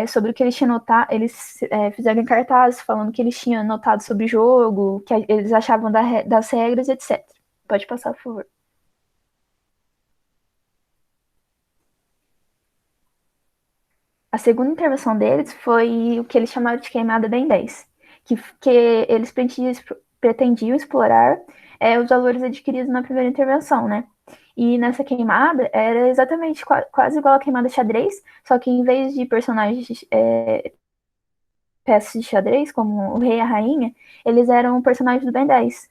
Speaker 3: sobre o que eles tinham notado. Eles fizeram cartazes falando o que eles tinham notado sobre o jogo, o que eles achavam das regras, etc. Pode passar, por favor. A segunda intervenção deles foi o que eles chamaram de queimada Ben 10, que eles pretendiam explorar os valores adquiridos na primeira intervenção, né? E nessa queimada era exatamente quase igual a queimada xadrez, só que em vez de personagens peças de xadrez, como o rei e a rainha, eles eram personagens do Ben 10,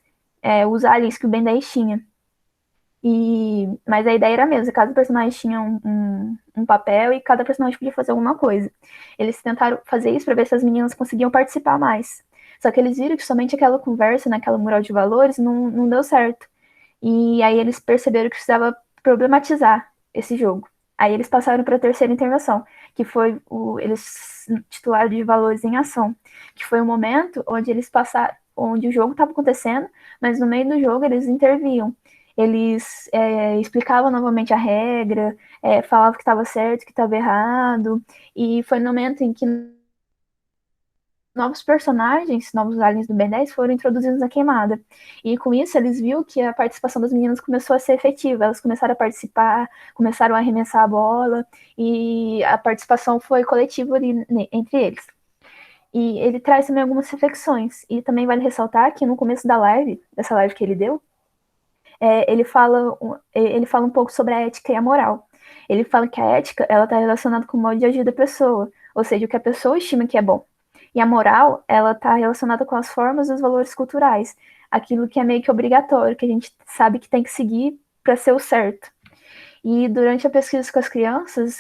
Speaker 3: os aliens que o Ben 10 tinha. Mas a ideia era a mesma, cada personagem tinha um papel e cada personagem podia fazer alguma coisa. Eles tentaram fazer isso para ver se as meninas conseguiam participar mais. Só que eles viram que somente aquela conversa naquela mural de valores não deu certo. E aí eles perceberam que precisava problematizar esse jogo. Aí eles passaram para a terceira intervenção, que foi eles titularam de valores em ação, que foi o momento onde eles passaram, onde o jogo estava acontecendo, mas no meio do jogo eles interviam. Eles explicavam novamente a regra, falavam que estava certo, que estava errado, e foi no momento em que novos personagens, novos aliens do Ben 10 foram introduzidos na queimada. E com isso eles viram que a participação das meninas começou a ser efetiva, elas começaram a participar, começaram a arremessar a bola, e a participação foi coletiva ali, entre eles. E ele traz também algumas reflexões, e também vale ressaltar que no começo da live, dessa live que ele deu, ele fala um pouco sobre a ética e a moral. Ele fala que a ética está relacionada com o modo de agir da pessoa, ou seja, o que a pessoa estima que é bom. E a moral, ela está relacionada com as formas e os valores culturais, aquilo que é meio que obrigatório, que a gente sabe que tem que seguir para ser o certo. E durante a pesquisa com as crianças,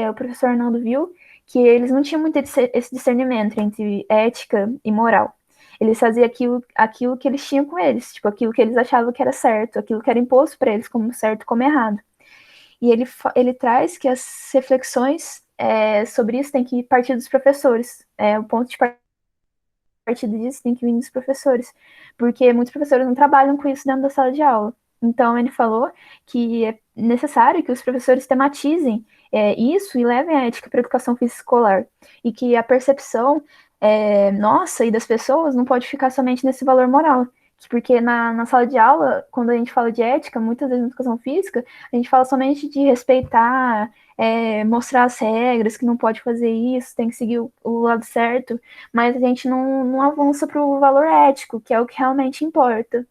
Speaker 3: o professor Arnaldo viu que eles não tinham muito esse discernimento entre ética e moral. Eles faziam aquilo que eles tinham com eles, tipo, aquilo que eles achavam que era certo, aquilo que era imposto para eles como certo e como errado. E ele traz que as reflexões sobre isso tem que partir dos professores. O ponto de partida disso tem que vir dos professores, porque muitos professores não trabalham com isso dentro da sala de aula. Então, ele falou que é necessário que os professores tematizem isso e levem a ética para a educação física escolar. E que a percepção nossa e das pessoas não pode ficar somente nesse valor moral. Porque na sala de aula, quando a gente fala de ética, muitas vezes na educação física, a gente fala somente de respeitar, mostrar as regras, que não pode fazer isso, tem que seguir o lado certo, mas a gente não avança para o valor ético, que é o que realmente importa.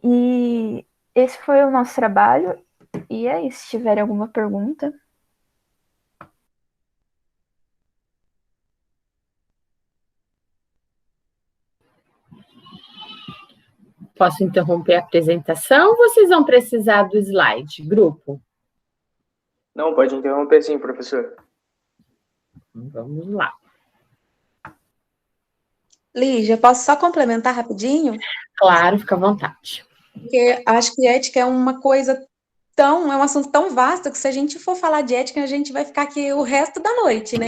Speaker 3: E esse foi o nosso trabalho. E é isso. Se tiverem alguma pergunta.
Speaker 1: Posso interromper a apresentação ou vocês vão precisar do slide, grupo?
Speaker 6: Não, pode interromper sim, professor.
Speaker 1: Vamos lá.
Speaker 8: Lígia, posso só complementar rapidinho?
Speaker 1: Claro, fica à vontade.
Speaker 8: Porque acho que ética é uma coisa é um assunto tão vasto que se a gente for falar de ética, a gente vai ficar aqui o resto da noite, né?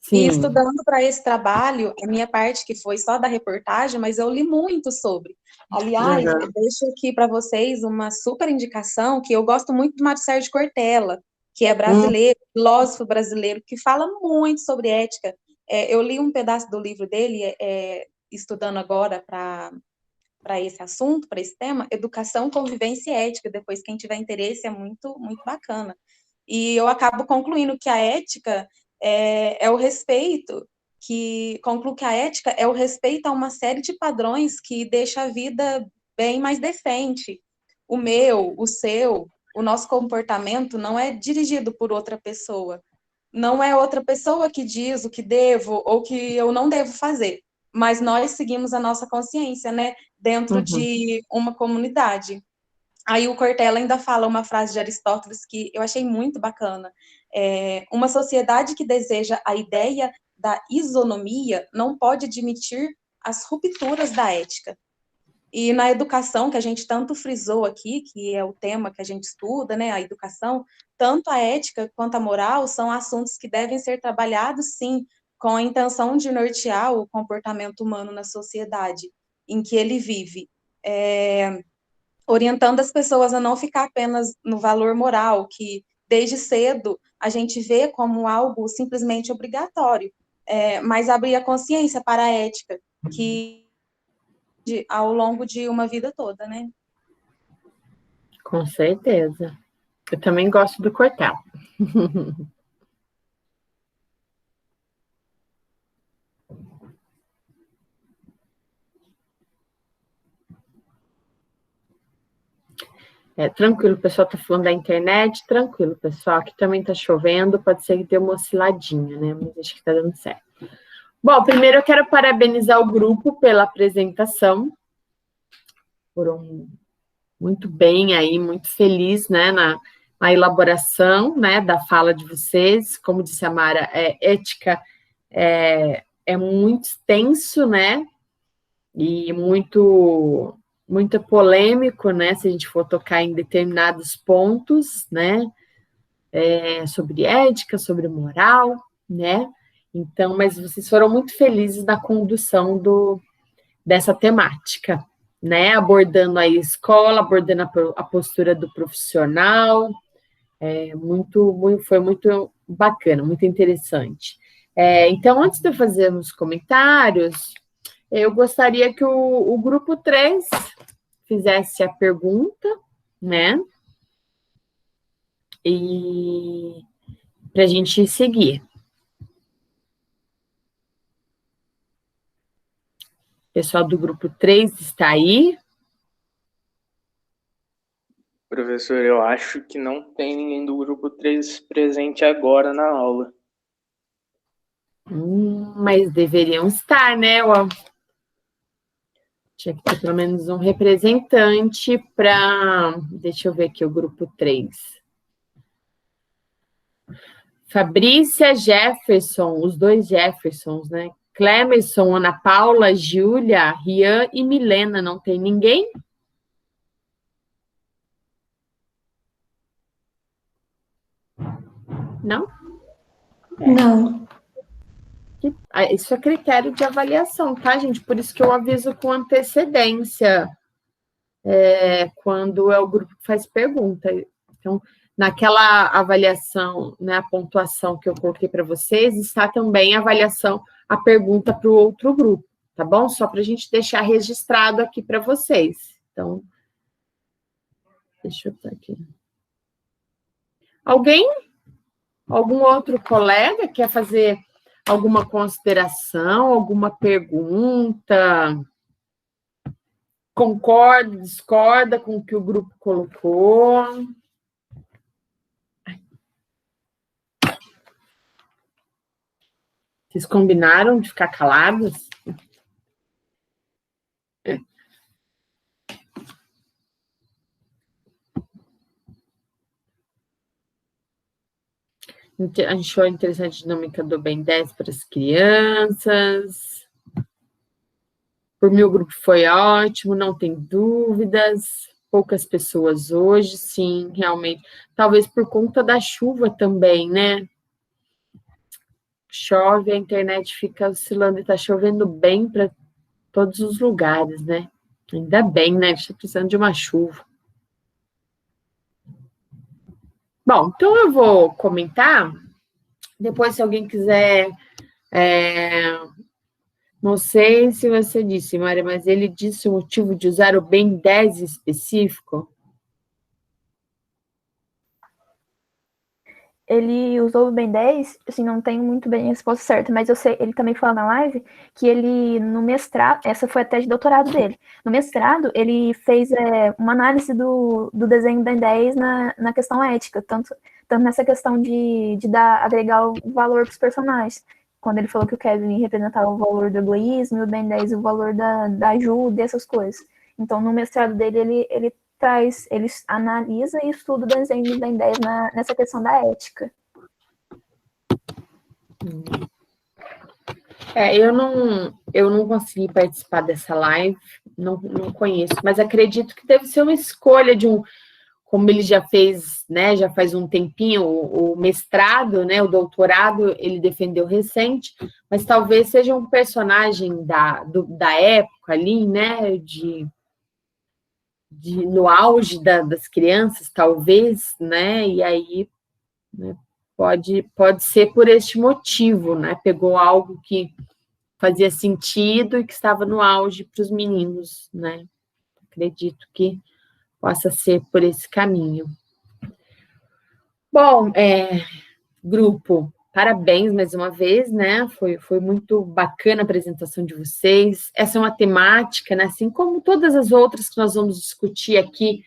Speaker 1: Sim.
Speaker 8: E estudando para esse trabalho, a minha parte que foi só da reportagem, mas eu li muito sobre. Aliás, eu deixo aqui para vocês uma super indicação, que eu gosto muito do Mário Sérgio Cortella, que é brasileiro, filósofo brasileiro, que fala muito sobre ética. Eu li um pedaço do livro dele, estudando agora para esse assunto, para esse tema, educação, convivência e ética. Depois, quem tiver interesse, é muito, muito bacana. E eu acabo concluindo que a ética é o respeito, concluo que a ética é o respeito a uma série de padrões que deixa a vida bem mais decente. O meu, o seu, o nosso comportamento não é dirigido por outra pessoa. Não é outra pessoa que diz o que devo ou que eu não devo fazer, mas nós seguimos a nossa consciência, né, dentro de uma comunidade. Aí o Cortella ainda fala uma frase de Aristóteles que eu achei muito bacana. Uma sociedade que deseja a ideia da isonomia não pode admitir as rupturas da ética. E na educação, que a gente tanto frisou aqui, que é o tema que a gente estuda, né, a educação, tanto a ética quanto a moral são assuntos que devem ser trabalhados, sim, com a intenção de nortear o comportamento humano na sociedade em que ele vive, orientando as pessoas a não ficar apenas no valor moral, que desde cedo a gente vê como algo simplesmente obrigatório, mas abrir a consciência para a ética, que ao longo de uma vida toda, né?
Speaker 1: Com certeza. Eu também gosto do Cortella. Tranquilo, o pessoal está falando da internet, tranquilo, pessoal, aqui também está chovendo, pode ser que dê uma osciladinha, né, mas acho que está dando certo. Bom, primeiro eu quero parabenizar o grupo pela apresentação, foram muito bem aí, muito feliz, né, na elaboração, né, da fala de vocês, como disse a Mara, ética é muito extenso, né, e muito polêmico, né, se a gente for tocar em determinados pontos, né, sobre ética, sobre moral, né, então, mas vocês foram muito felizes na condução dessa temática, né, abordando a escola, abordando a postura do profissional, foi muito bacana, muito interessante. Então, antes de eu fazer os comentários, eu gostaria que o grupo 3 fizesse a pergunta, né? E para a gente seguir. O pessoal do grupo 3 está aí?
Speaker 6: Professor, eu acho que não tem ninguém do grupo 3 presente agora na aula.
Speaker 1: Mas deveriam estar, né? Tinha que ter pelo menos um representante para... Deixa eu ver aqui o grupo 3. Fabrícia, Jefferson, os 2 Jeffersons, né? Clemerson, Ana Paula, Júlia, Rian e Milena. Não tem ninguém? Não?
Speaker 7: Não.
Speaker 1: Isso é critério de avaliação, tá, gente? Por isso que eu aviso com antecedência quando é o grupo que faz pergunta. Então, naquela avaliação, né, a pontuação que eu coloquei para vocês, está também a avaliação, a pergunta para o outro grupo, tá bom? Só para a gente deixar registrado aqui para vocês. Então, deixa eu estar aqui. Algum outro colega quer fazer alguma consideração, alguma pergunta? Concorda, discorda com o que o grupo colocou? Vocês combinaram de ficar calados? A gente achou interessante a dinâmica do Ben 10 para as crianças. Por mim, o grupo foi ótimo, não tem dúvidas. Poucas pessoas hoje, sim, realmente. Talvez por conta da chuva também, né? Chove, a internet fica oscilando e está chovendo bem para todos os lugares, né? Ainda bem, né? A gente está precisando de uma chuva. Bom, então eu vou comentar. Depois, se alguém quiser... Não sei se você disse, Maria, mas ele disse o motivo de usar o Ben 10 específico?
Speaker 3: Ele usou o Ben 10, assim, não tenho muito bem a resposta certa, mas eu sei, ele também falou na live que ele, no mestrado, essa foi a tese de doutorado dele, no mestrado, ele fez uma análise do desenho Ben 10 na questão ética, tanto nessa questão de agregar o valor para os personagens. Quando ele falou que o Kevin representava o valor do egoísmo e o Ben 10 o valor da ajuda e essas coisas. Então, no mestrado dele, ele analisa e estuda o desenho do Ben 10 nessa questão da ética.
Speaker 1: Eu não consegui participar dessa live, não conheço, mas acredito que deve ser uma escolha de como ele já fez, né, já faz um tempinho, o mestrado, né, o doutorado, ele defendeu recente, mas talvez seja um personagem da época ali, né, no auge das crianças, talvez, né, e aí, né, pode ser por este motivo, né, pegou algo que fazia sentido e que estava no auge para os meninos, né, acredito que possa ser por esse caminho. Bom, grupo, parabéns mais uma vez, né? Foi muito bacana a apresentação de vocês. Essa é uma temática, né? Assim como todas as outras que nós vamos discutir aqui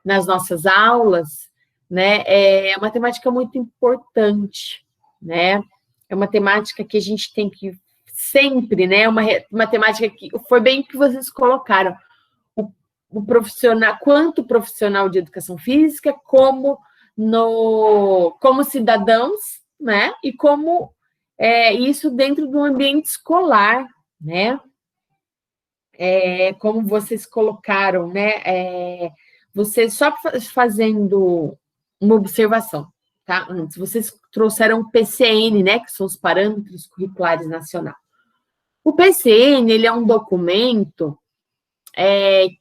Speaker 1: nas nossas aulas, né? É uma temática muito importante, né? É uma temática que a gente tem que sempre, né? Uma temática que foi bem o que vocês colocaram. O profissional, quanto profissional de educação física, como cidadãos, né? E como isso dentro do ambiente escolar, né? Como vocês colocaram, né? Vocês só fazendo uma observação, tá? Antes, vocês trouxeram o PCN, né? Que são os Parâmetros Curriculares Nacional. O PCN, ele é um documento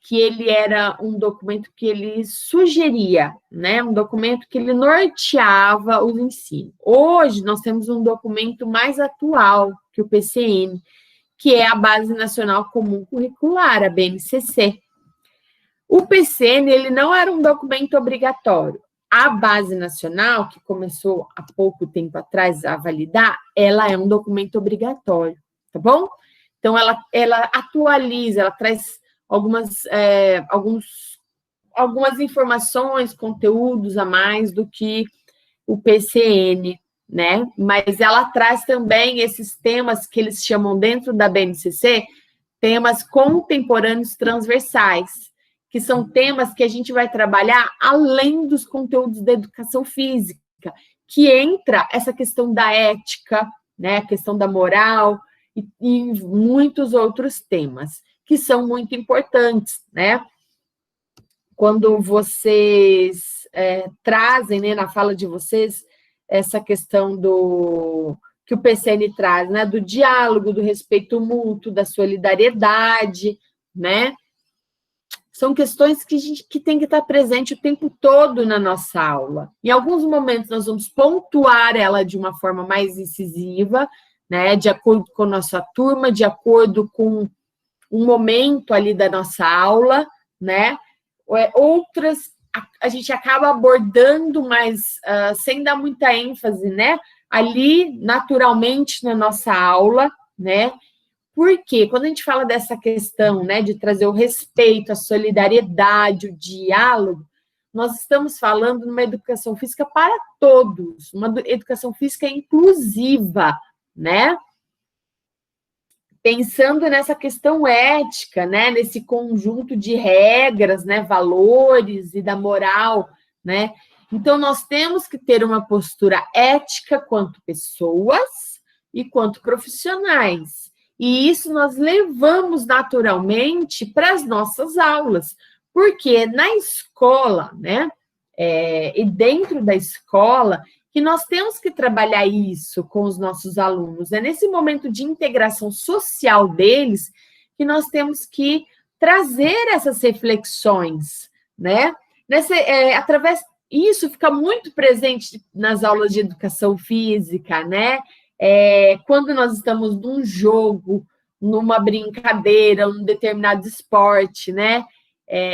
Speaker 1: que ele era um documento que ele sugeria, né? Um documento que ele norteava o ensino. Hoje, nós temos um documento mais atual que o PCN, que é a Base Nacional Comum Curricular, a BNCC. O PCN, ele não era um documento obrigatório. A Base Nacional, que começou há pouco tempo atrás a validar, ela é um documento obrigatório, tá bom? Então, ela atualiza, ela traz algumas informações, conteúdos a mais do que o PCN, né? Mas ela traz também esses temas que eles chamam dentro da BNCC, temas contemporâneos transversais, que são temas que a gente vai trabalhar além dos conteúdos da educação física, que entra essa questão da ética, né, a questão da moral e muitos outros temas, que são muito importantes, né? Quando vocês trazem, né, na fala de vocês, essa questão que o PCN traz, né, do diálogo, do respeito mútuo, da solidariedade, né? São questões que tem que estar presente o tempo todo na nossa aula. Em alguns momentos nós vamos pontuar ela de uma forma mais incisiva, né, de acordo com a nossa turma, de acordo com um momento ali da nossa aula, né? Outras a gente acaba abordando, mas sem dar muita ênfase, né? Ali, naturalmente, na nossa aula, né? Porque quando a gente fala dessa questão, né, de trazer o respeito, a solidariedade, o diálogo, nós estamos falando de uma educação física para todos, uma educação física inclusiva, né? Pensando nessa questão ética, né, nesse conjunto de regras, né, valores e da moral, né? Então, nós temos que ter uma postura ética quanto pessoas e quanto profissionais. E isso nós levamos naturalmente para as nossas aulas, porque na escola, né, e dentro da escola, que nós temos que trabalhar isso com os nossos alunos. É nesse momento de integração social deles que nós temos que trazer essas reflexões, né? Isso fica muito presente nas aulas de educação física, né? Quando nós estamos num jogo, numa brincadeira, num determinado esporte, né?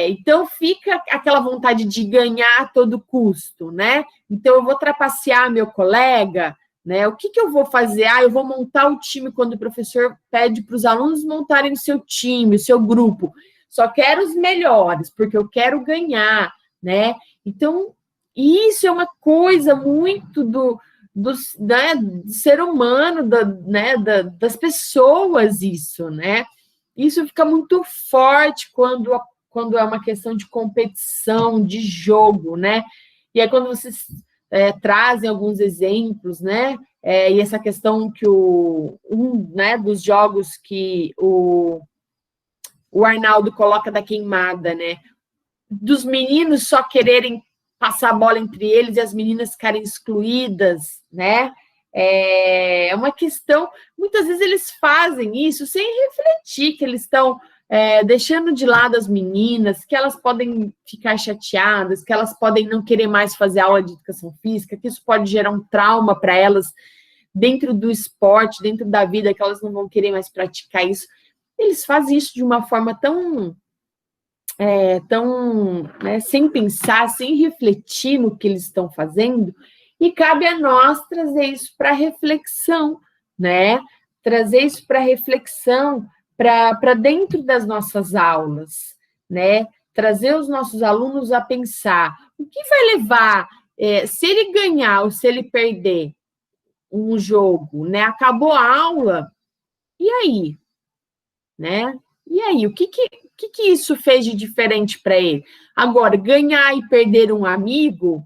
Speaker 1: Então, fica aquela vontade de ganhar a todo custo, né? Então, eu vou trapacear meu colega, né? O que eu vou fazer? Eu vou montar o time quando o professor pede para os alunos montarem o seu time, o seu grupo. Só quero os melhores, porque eu quero ganhar, né? Então, isso é uma coisa muito do ser humano, das pessoas, isso, né? Isso fica muito forte quando é uma questão de competição, de jogo, né? E aí, quando vocês trazem alguns exemplos, né? E essa questão que né, dos jogos que o Arnaldo coloca da queimada, né? Dos meninos só quererem passar a bola entre eles e as meninas ficarem excluídas, né? É uma questão... Muitas vezes eles fazem isso sem refletir que eles estão deixando de lado as meninas, que elas podem ficar chateadas, que elas podem não querer mais fazer aula de educação física, que isso pode gerar um trauma para elas dentro do esporte, dentro da vida, que elas não vão querer mais praticar isso. Eles fazem isso de uma forma tão né, sem pensar, sem refletir no que eles estão fazendo, e cabe a nós trazer isso para reflexão, né? Trazer isso para reflexão, para dentro das nossas aulas, né? Trazer os nossos alunos a pensar o que vai levar, se ele ganhar ou se ele perder um jogo, né? Acabou a aula, e aí? Né? E aí, o que isso fez de diferente para ele? Agora, ganhar e perder um amigo, o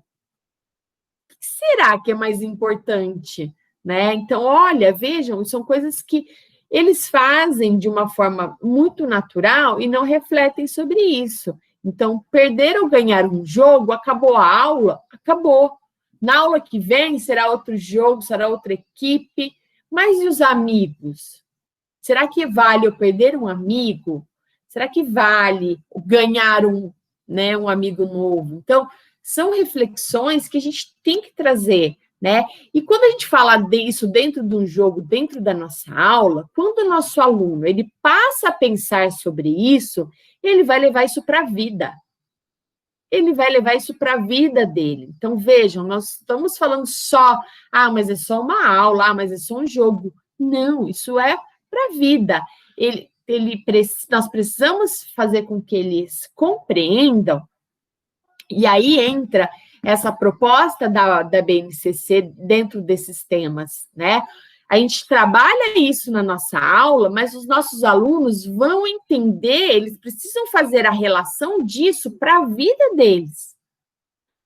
Speaker 1: que será que é mais importante? Né? Então, olha, vejam, são coisas que eles fazem de uma forma muito natural e não refletem sobre isso. Então, perder ou ganhar um jogo, acabou a aula, acabou. Na aula que vem será outro jogo, será outra equipe, mas e os amigos? Será que vale eu perder um amigo? Será que vale ganhar um amigo novo? Então, são reflexões que a gente tem que trazer, né? E quando a gente fala disso dentro de um jogo, dentro da nossa aula, quando o nosso aluno ele passa a pensar sobre isso, ele vai levar isso para a vida. Ele vai levar isso para a vida dele. Então, vejam, nós estamos falando só, mas é só uma aula, mas é só um jogo. Não, isso é para a vida. Nós precisamos fazer com que eles compreendam, e aí entra essa proposta da BNCC dentro desses temas, né? A gente trabalha isso na nossa aula, mas os nossos alunos vão entender, eles precisam fazer a relação disso para a vida deles,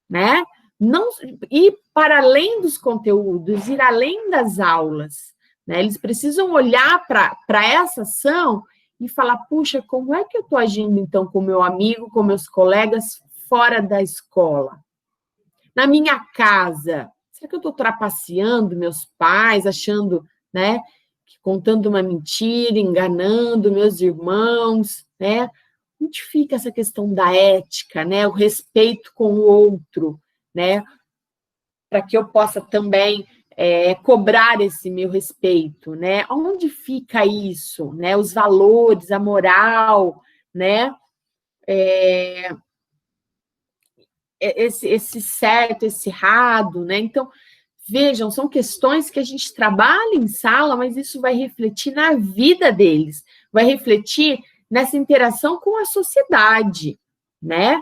Speaker 1: né? Não ir para além dos conteúdos, ir além das aulas, né? Eles precisam olhar para essa ação e falar, puxa, como é que eu estou agindo, então, com meu amigo, com meus colegas fora da escola? Na minha casa, será que eu estou trapaceando meus pais, achando, né, contando uma mentira, enganando meus irmãos, né? Onde fica essa questão da ética, né? O respeito com o outro, né? Para que eu possa também cobrar esse meu respeito, né? Onde fica isso, né? Os valores, a moral, né? Esse certo, esse errado, né? Então, vejam, são questões que a gente trabalha em sala, mas isso vai refletir na vida deles, vai refletir nessa interação com a sociedade, né?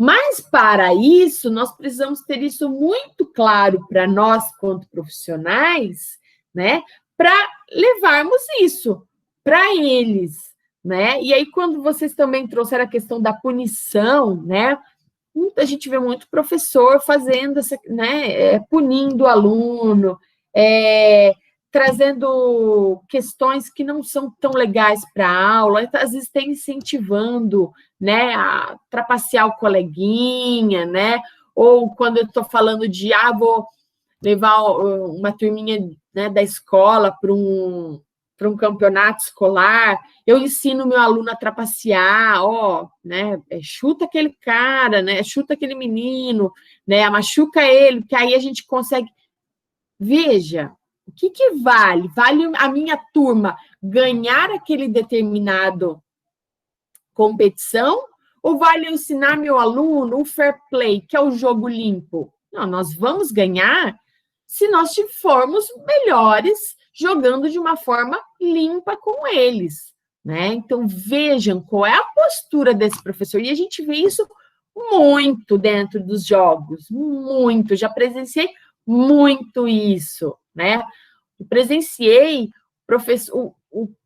Speaker 1: Mas, para isso, nós precisamos ter isso muito claro para nós, quanto profissionais, né? Para levarmos isso para eles, né? E aí, quando vocês também trouxeram a questão da punição, né? A gente vê muito professor fazendo essa, né? Punindo o aluno, trazendo questões que não são tão legais para a aula, às vezes tem incentivando, né, a trapacear o coleguinha, né, ou quando eu estou falando de, vou levar uma turminha, né, da escola para um campeonato escolar, eu ensino meu aluno a trapacear, né, chuta aquele cara, né, chuta aquele menino, né, machuca ele, que aí a gente consegue... Veja, o que vale? Vale a minha turma ganhar aquele determinado competição ou vale eu ensinar meu aluno o fair play, que é o jogo limpo? Não, nós vamos ganhar se nós formos melhores jogando de uma forma limpa com eles, né? Então, vejam qual é a postura desse professor. E a gente vê isso muito dentro dos jogos, muito. Já presenciei muito isso, né? Eu presenciei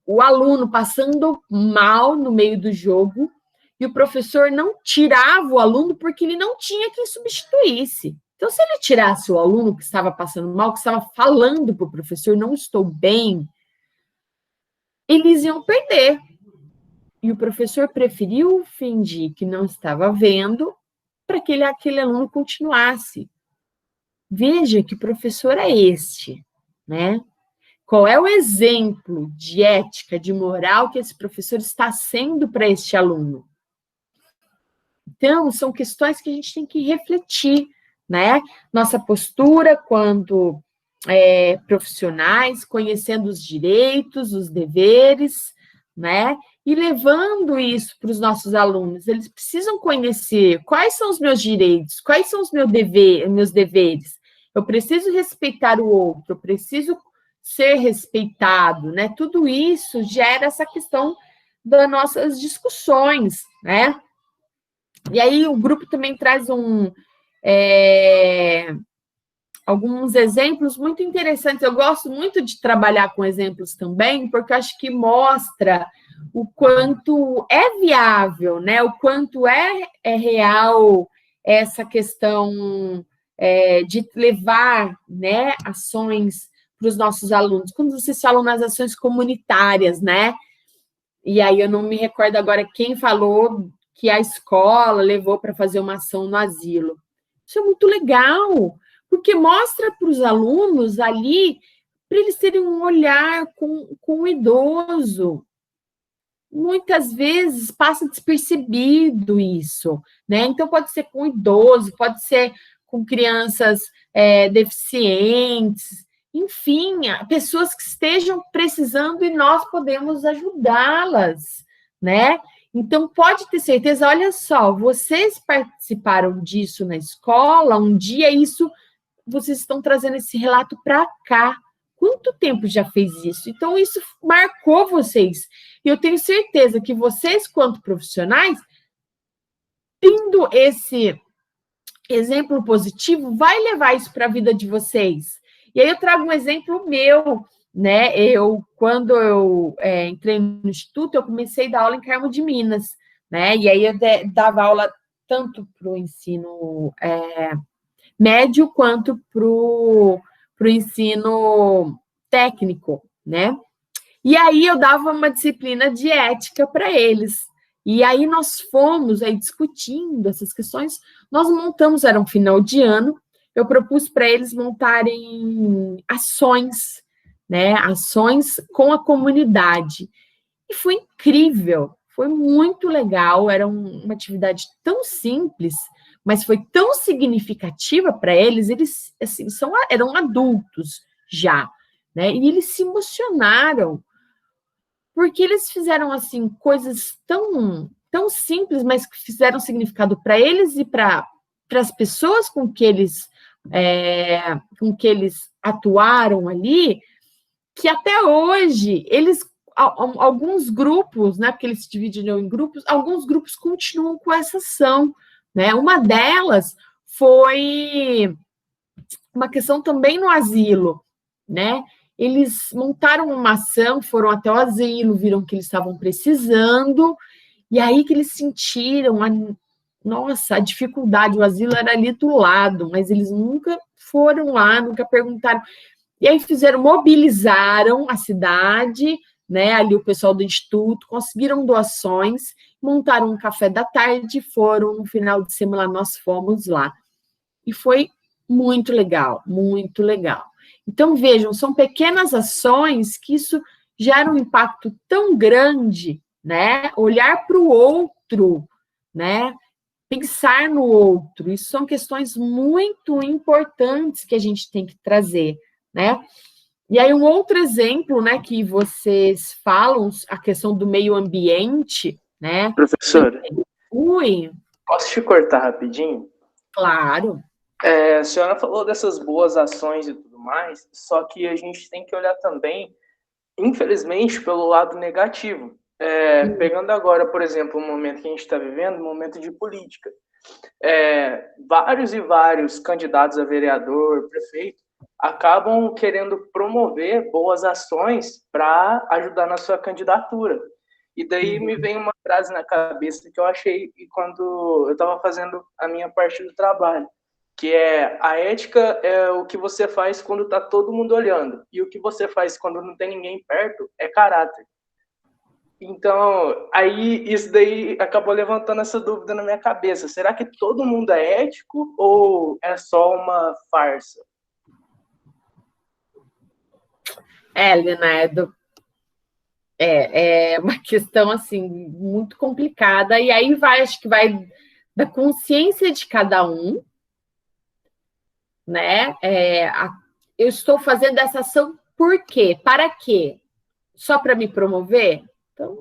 Speaker 1: o aluno passando mal no meio do jogo e o professor não tirava o aluno porque ele não tinha quem substituísse. Então, se ele tirasse o aluno que estava passando mal, que estava falando para o professor, não estou bem, eles iam perder. E o professor preferiu fingir que não estava vendo para que aquele aluno continuasse. Veja que professor é este, né? Qual é o exemplo de ética, de moral que esse professor está sendo para este aluno? Então, são questões que a gente tem que refletir, né? Nossa postura quando profissionais, conhecendo os direitos, os deveres, né? E levando isso para os nossos alunos. Eles precisam conhecer quais são os meus direitos, quais são os meus deveres. Eu preciso respeitar o outro, eu preciso ser respeitado, né? Tudo isso gera essa questão das nossas discussões, né? E aí o grupo também traz alguns exemplos muito interessantes. Eu gosto muito de trabalhar com exemplos também, porque eu acho que mostra o quanto é viável, né? O quanto é real essa questão de levar, né, ações para os nossos alunos. Quando vocês falam nas ações comunitárias, né? E aí eu não me recordo agora quem falou que a escola levou para fazer uma ação no asilo. Isso é muito legal, porque mostra para os alunos ali, para eles terem um olhar com o idoso. Muitas vezes passa despercebido isso, né? Então, pode ser com idoso, pode ser com crianças deficientes, enfim, pessoas que estejam precisando e nós podemos ajudá-las, né? Então, pode ter certeza, olha só, vocês participaram disso na escola, um dia vocês estão trazendo esse relato para cá. Quanto tempo já fez isso? Então, isso marcou vocês. E eu tenho certeza que vocês, quanto profissionais, tendo esse exemplo positivo vai levar isso para a vida de vocês. E aí eu trago um exemplo meu, né? Quando eu entrei no Instituto, eu comecei a dar aula em Carmo de Minas, né? E aí eu dava aula tanto para o ensino médio quanto para o ensino técnico, né? E aí eu dava uma disciplina de ética para eles. E aí nós fomos aí discutindo essas questões, nós montamos, era um final de ano, eu propus para eles montarem ações, né? Ações com a comunidade. E foi incrível, foi muito legal, era uma atividade tão simples, mas foi tão significativa para eles assim, eram adultos já, né? E eles se emocionaram, porque eles fizeram assim coisas tão simples, mas que fizeram significado para eles e para as pessoas com que eles atuaram ali, que até hoje alguns grupos, né, porque eles se dividiram em grupos, alguns grupos continuam com essa ação, né? Uma delas foi uma questão também no asilo, né? Eles montaram uma ação, foram até o asilo, viram que eles estavam precisando, e aí que eles sentiram a dificuldade. O asilo era ali do lado, mas eles nunca foram lá, nunca perguntaram. E aí mobilizaram a cidade, né? Ali o pessoal do Instituto, conseguiram doações, montaram um café da tarde, foram no final de semana, nós fomos lá. E foi muito legal, muito legal. Então, vejam, são pequenas ações que isso gera um impacto tão grande, né? Olhar para o outro, né? Pensar no outro, isso são questões muito importantes que a gente tem que trazer, né? E aí, um outro exemplo, né, que vocês falam, a questão do meio ambiente, né?
Speaker 6: Professora,
Speaker 1: Ui,
Speaker 6: posso te cortar rapidinho?
Speaker 1: claro.
Speaker 6: A senhora falou dessas boas ações e tudo mais, só que a gente tem que olhar também, infelizmente, pelo lado negativo. Pegando agora, por exemplo, o momento que a gente está vivendo, um momento de política. Vários e vários candidatos a vereador, prefeito, acabam querendo promover boas ações para ajudar na sua candidatura. E daí me vem uma frase na cabeça que eu achei quando eu estava fazendo a minha parte do trabalho, que a ética é o que você faz quando está todo mundo olhando, e o que você faz quando não tem ninguém perto é caráter. Então, aí isso daí acabou levantando essa dúvida na minha cabeça. Será que todo mundo é ético ou é só uma farsa?
Speaker 1: Leonardo, é uma questão, assim, muito complicada, e aí acho que vai da consciência de cada um, né? Eu estou fazendo essa ação por quê? Para quê? Só para me promover? Então,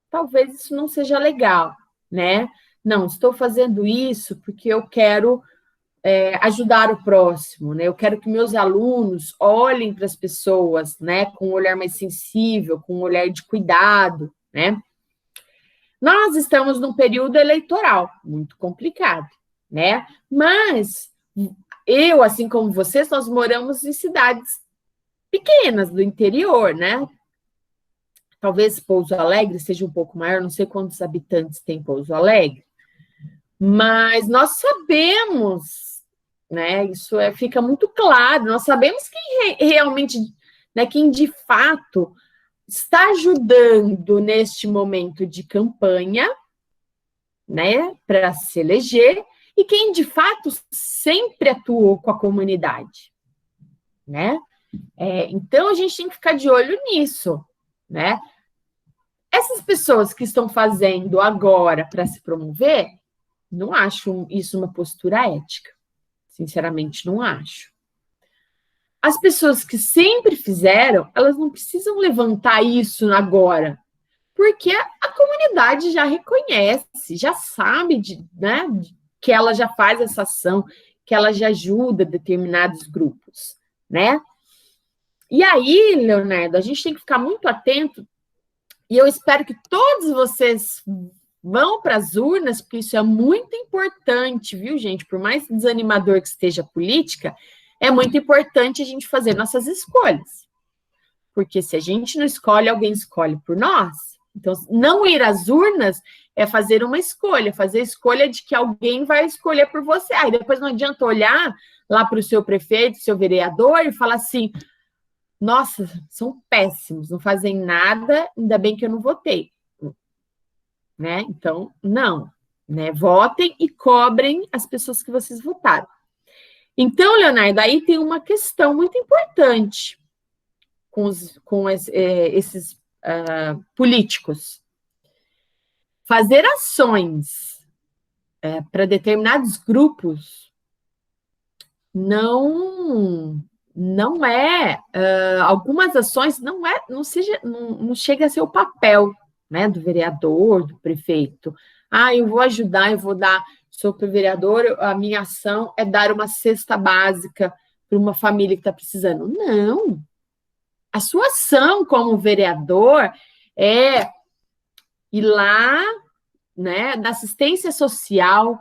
Speaker 1: talvez isso não seja legal, né? Não, estou fazendo isso porque eu quero ajudar o próximo, né? Eu quero que meus alunos olhem para as pessoas, né, com um olhar mais sensível, com um olhar de cuidado, né? Nós estamos num período eleitoral muito complicado, né? Mas eu, assim como vocês, nós moramos em cidades pequenas do interior, né? Talvez Pouso Alegre seja um pouco maior, não sei quantos habitantes tem Pouso Alegre, mas nós sabemos, né? Isso fica muito claro. Nós sabemos quem realmente, né? Quem de fato está ajudando neste momento de campanha, né? Para se eleger, e quem de fato sempre atuou com a comunidade, né? Então a gente tem que ficar de olho nisso, né? Essas pessoas que estão fazendo agora para se promover, não acho isso uma postura ética. Sinceramente, não acho. As pessoas que sempre fizeram, elas não precisam levantar isso agora, porque a comunidade já reconhece, já sabe, né, que ela já faz essa ação, que ela já ajuda determinados grupos, né? E aí, Leonardo, a gente tem que ficar muito atento, e eu espero que todos vocês Vão para as urnas, porque isso é muito importante, viu, gente? Por mais desanimador que esteja a política, é muito importante a gente fazer nossas escolhas. Porque se a gente não escolhe, alguém escolhe por nós. Então, não ir às urnas é fazer uma escolha, fazer a escolha de que alguém vai escolher por você. Aí depois não adianta olhar lá para o seu prefeito, seu vereador, e falar assim, nossa, são péssimos, não fazem nada, ainda bem que eu não votei. Né? Então, não. Né? Votem e cobrem as pessoas que vocês votaram. Então, Leonardo, aí tem uma questão muito importante com esses políticos. Fazer ações para determinados grupos não é, algumas ações não chega a ser o papel, né, do vereador, do prefeito. Eu vou ajudar, eu vou dar, sou vereador, a minha ação é dar uma cesta básica para uma família que está precisando. Não. A sua ação como vereador é ir lá, né, da assistência social,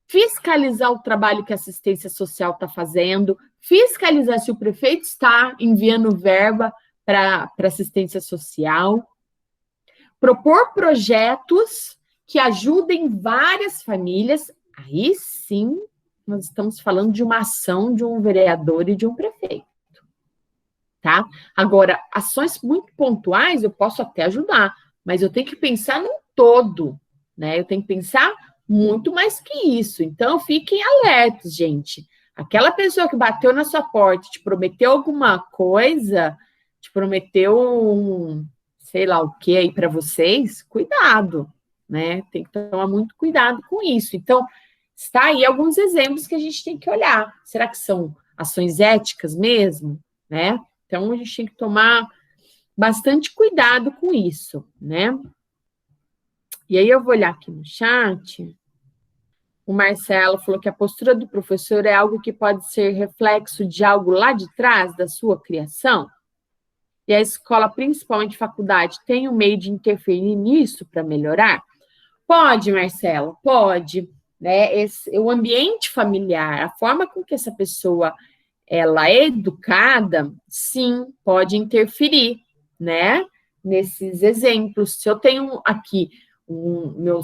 Speaker 1: fiscalizar o trabalho que a assistência social está fazendo, fiscalizar se o prefeito está enviando verba para assistência social, propor projetos que ajudem várias famílias, aí sim nós estamos falando de uma ação de um vereador e de um prefeito, tá? Agora, ações muito pontuais eu posso até ajudar, mas eu tenho que pensar no todo, né? Eu tenho que pensar muito mais que isso. Então, fiquem alertas, gente. Aquela pessoa que bateu na sua porta, te prometeu alguma coisa, te prometeu sei lá o que aí para vocês, cuidado, né? Tem que tomar muito cuidado com isso. Então, está aí alguns exemplos que a gente tem que olhar. Será que são ações éticas mesmo, né? Então, a gente tem que tomar bastante cuidado com isso, né? E aí eu vou olhar aqui no chat. O Marcelo falou que a postura do professor é algo que pode ser reflexo de algo lá de trás da sua criação. E a escola, principalmente faculdade, tem um meio de interferir nisso para melhorar? Pode, Marcelo, pode. Né? O ambiente familiar, a forma com que essa pessoa ela é educada, sim, pode interferir, né? Nesses exemplos. Se eu tenho aqui meu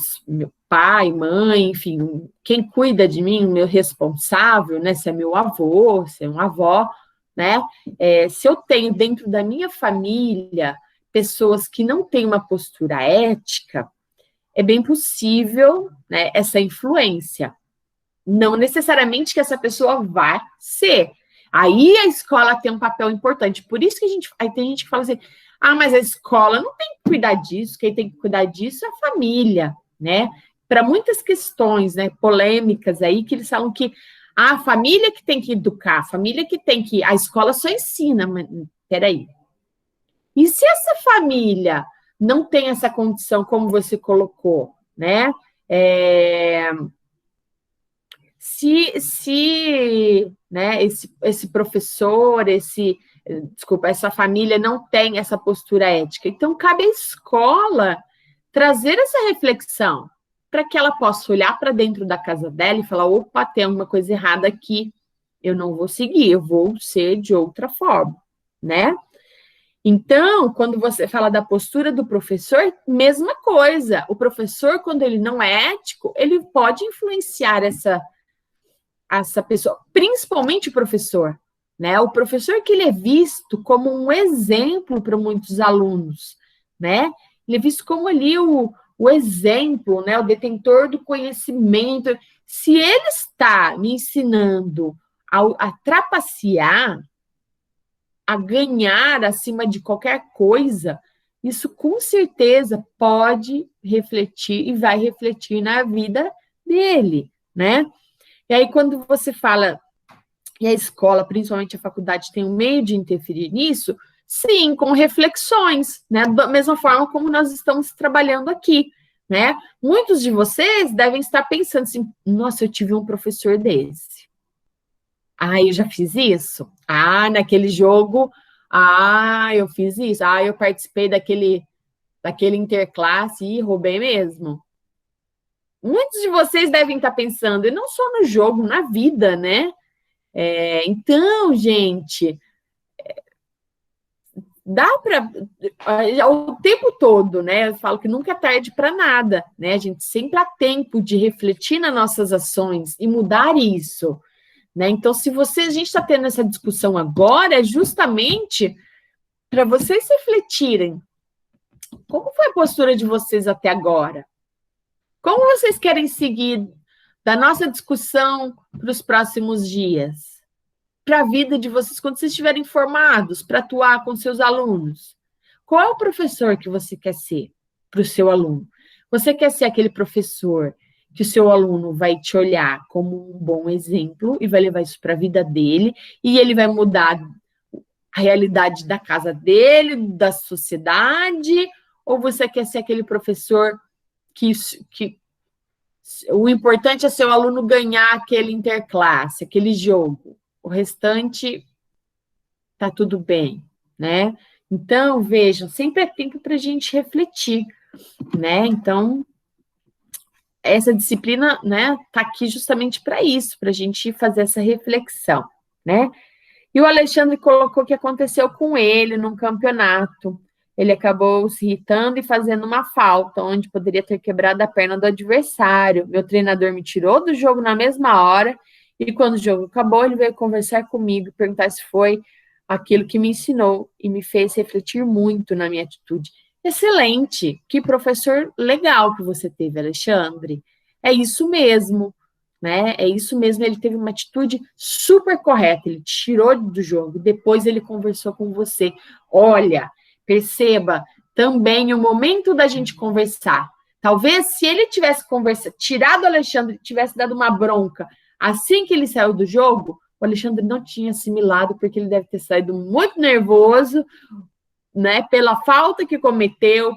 Speaker 1: pai, mãe, enfim, quem cuida de mim, o meu responsável, né? Se é meu avô, se é uma avó, né? Se eu tenho dentro da minha família pessoas que não têm uma postura ética, é bem possível, né, essa influência. Não necessariamente que essa pessoa vá ser. Aí a escola tem um papel importante. Por isso que aí tem gente que fala assim, mas a escola não tem que cuidar disso, quem tem que cuidar disso é a família, né? Para muitas questões, né, polêmicas aí, que eles falam que a família que tem que educar, a família que tem que... A escola só ensina, mas peraí. E se essa família não tem essa condição, como você colocou, né? Né, esse professor, essa família não tem essa postura ética. Então, cabe à escola trazer essa reflexão para que ela possa olhar para dentro da casa dela e falar, opa, tem alguma coisa errada aqui, eu não vou seguir, eu vou ser de outra forma, né? Então, quando você fala da postura do professor, mesma coisa. O professor, quando ele não é ético, ele pode influenciar essa pessoa, principalmente o professor, né? O professor que ele é visto como um exemplo para muitos alunos, né? Ele é visto como ali o exemplo, né? O detentor do conhecimento. Se ele está me ensinando a trapacear, a ganhar acima de qualquer coisa, isso com certeza pode refletir e vai refletir na vida dele, né? E aí, quando você fala, e a escola, principalmente a faculdade, tem um meio de interferir nisso, sim, com reflexões, né? Da mesma forma como nós estamos trabalhando aqui, né? Muitos de vocês devem estar pensando assim, nossa, eu tive um professor desse. Eu já fiz isso? Naquele jogo, eu fiz isso. Eu participei daquele interclasse e roubei mesmo. muitos de vocês devem estar pensando, e não só no jogo, na vida, né? Então, gente, dá para o tempo todo, né? Eu falo que nunca é tarde para nada, né? A gente sempre há tempo de refletir nas nossas ações e mudar isso, né? Então, se a gente está tendo essa discussão agora, é justamente para vocês refletirem. Como foi a postura de vocês até agora? Como vocês querem seguir da nossa discussão para os próximos dias? Para a vida de vocês, quando vocês estiverem formados, para atuar com seus alunos? Qual é o professor que você quer ser para o seu aluno? Você quer ser aquele professor que o seu aluno vai te olhar como um bom exemplo e vai levar isso para a vida dele, e ele vai mudar a realidade da casa dele, da sociedade? Ou você quer ser aquele professor que o importante é seu aluno ganhar aquele interclasse, aquele jogo? O restante tá tudo bem, né? Então, vejam, sempre é tempo para a gente refletir, né? Então, essa disciplina, né, tá aqui justamente para isso, para a gente fazer essa reflexão, né? E o Alexandre colocou o que aconteceu com ele num campeonato. Ele acabou se irritando e fazendo uma falta, onde poderia ter quebrado a perna do adversário. Meu treinador me tirou do jogo na mesma hora, e quando o jogo acabou, ele veio conversar comigo, perguntar se foi aquilo que me ensinou e me fez refletir muito na minha atitude. Excelente! Que professor legal que você teve, Alexandre. É isso mesmo, né? É isso mesmo, ele teve uma atitude super correta, ele te tirou do jogo, depois ele conversou com você. Olha, perceba também o momento da gente conversar. Talvez se ele tivesse tirado o Alexandre, tivesse dado uma bronca assim que ele saiu do jogo, o Alexandre não tinha assimilado, porque ele deve ter saído muito nervoso, né, pela falta que cometeu,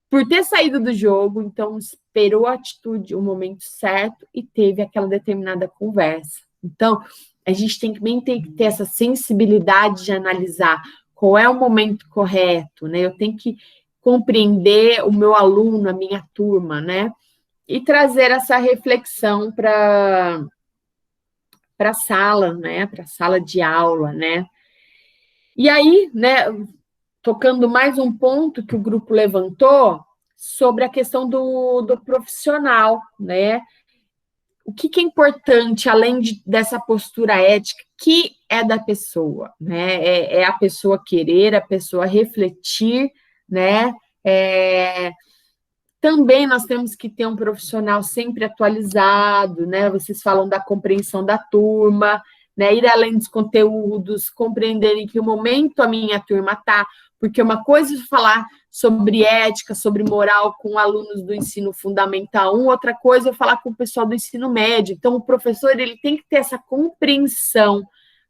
Speaker 1: por ter saído do jogo. Então esperou a atitude, o momento certo, e teve aquela determinada conversa. Então, a gente também tem que ter essa sensibilidade de analisar qual é o momento correto, né? Eu tenho que compreender o meu aluno, a minha turma, né? E trazer essa reflexão para a sala, né? Para a sala de aula, né? E aí, né, tocando mais um ponto que o grupo levantou sobre a questão do profissional, né? O que é importante, além dessa postura ética, que é da pessoa, né? É a pessoa querer, a pessoa refletir, né? Também nós temos que ter um profissional sempre atualizado, né? Vocês falam da compreensão da turma, né? Ir além dos conteúdos, compreenderem que o momento a minha turma está, porque uma coisa é falar sobre ética, sobre moral com alunos do ensino fundamental 1, outra coisa é falar com o pessoal do ensino médio. Então, o professor ele tem que ter essa compreensão,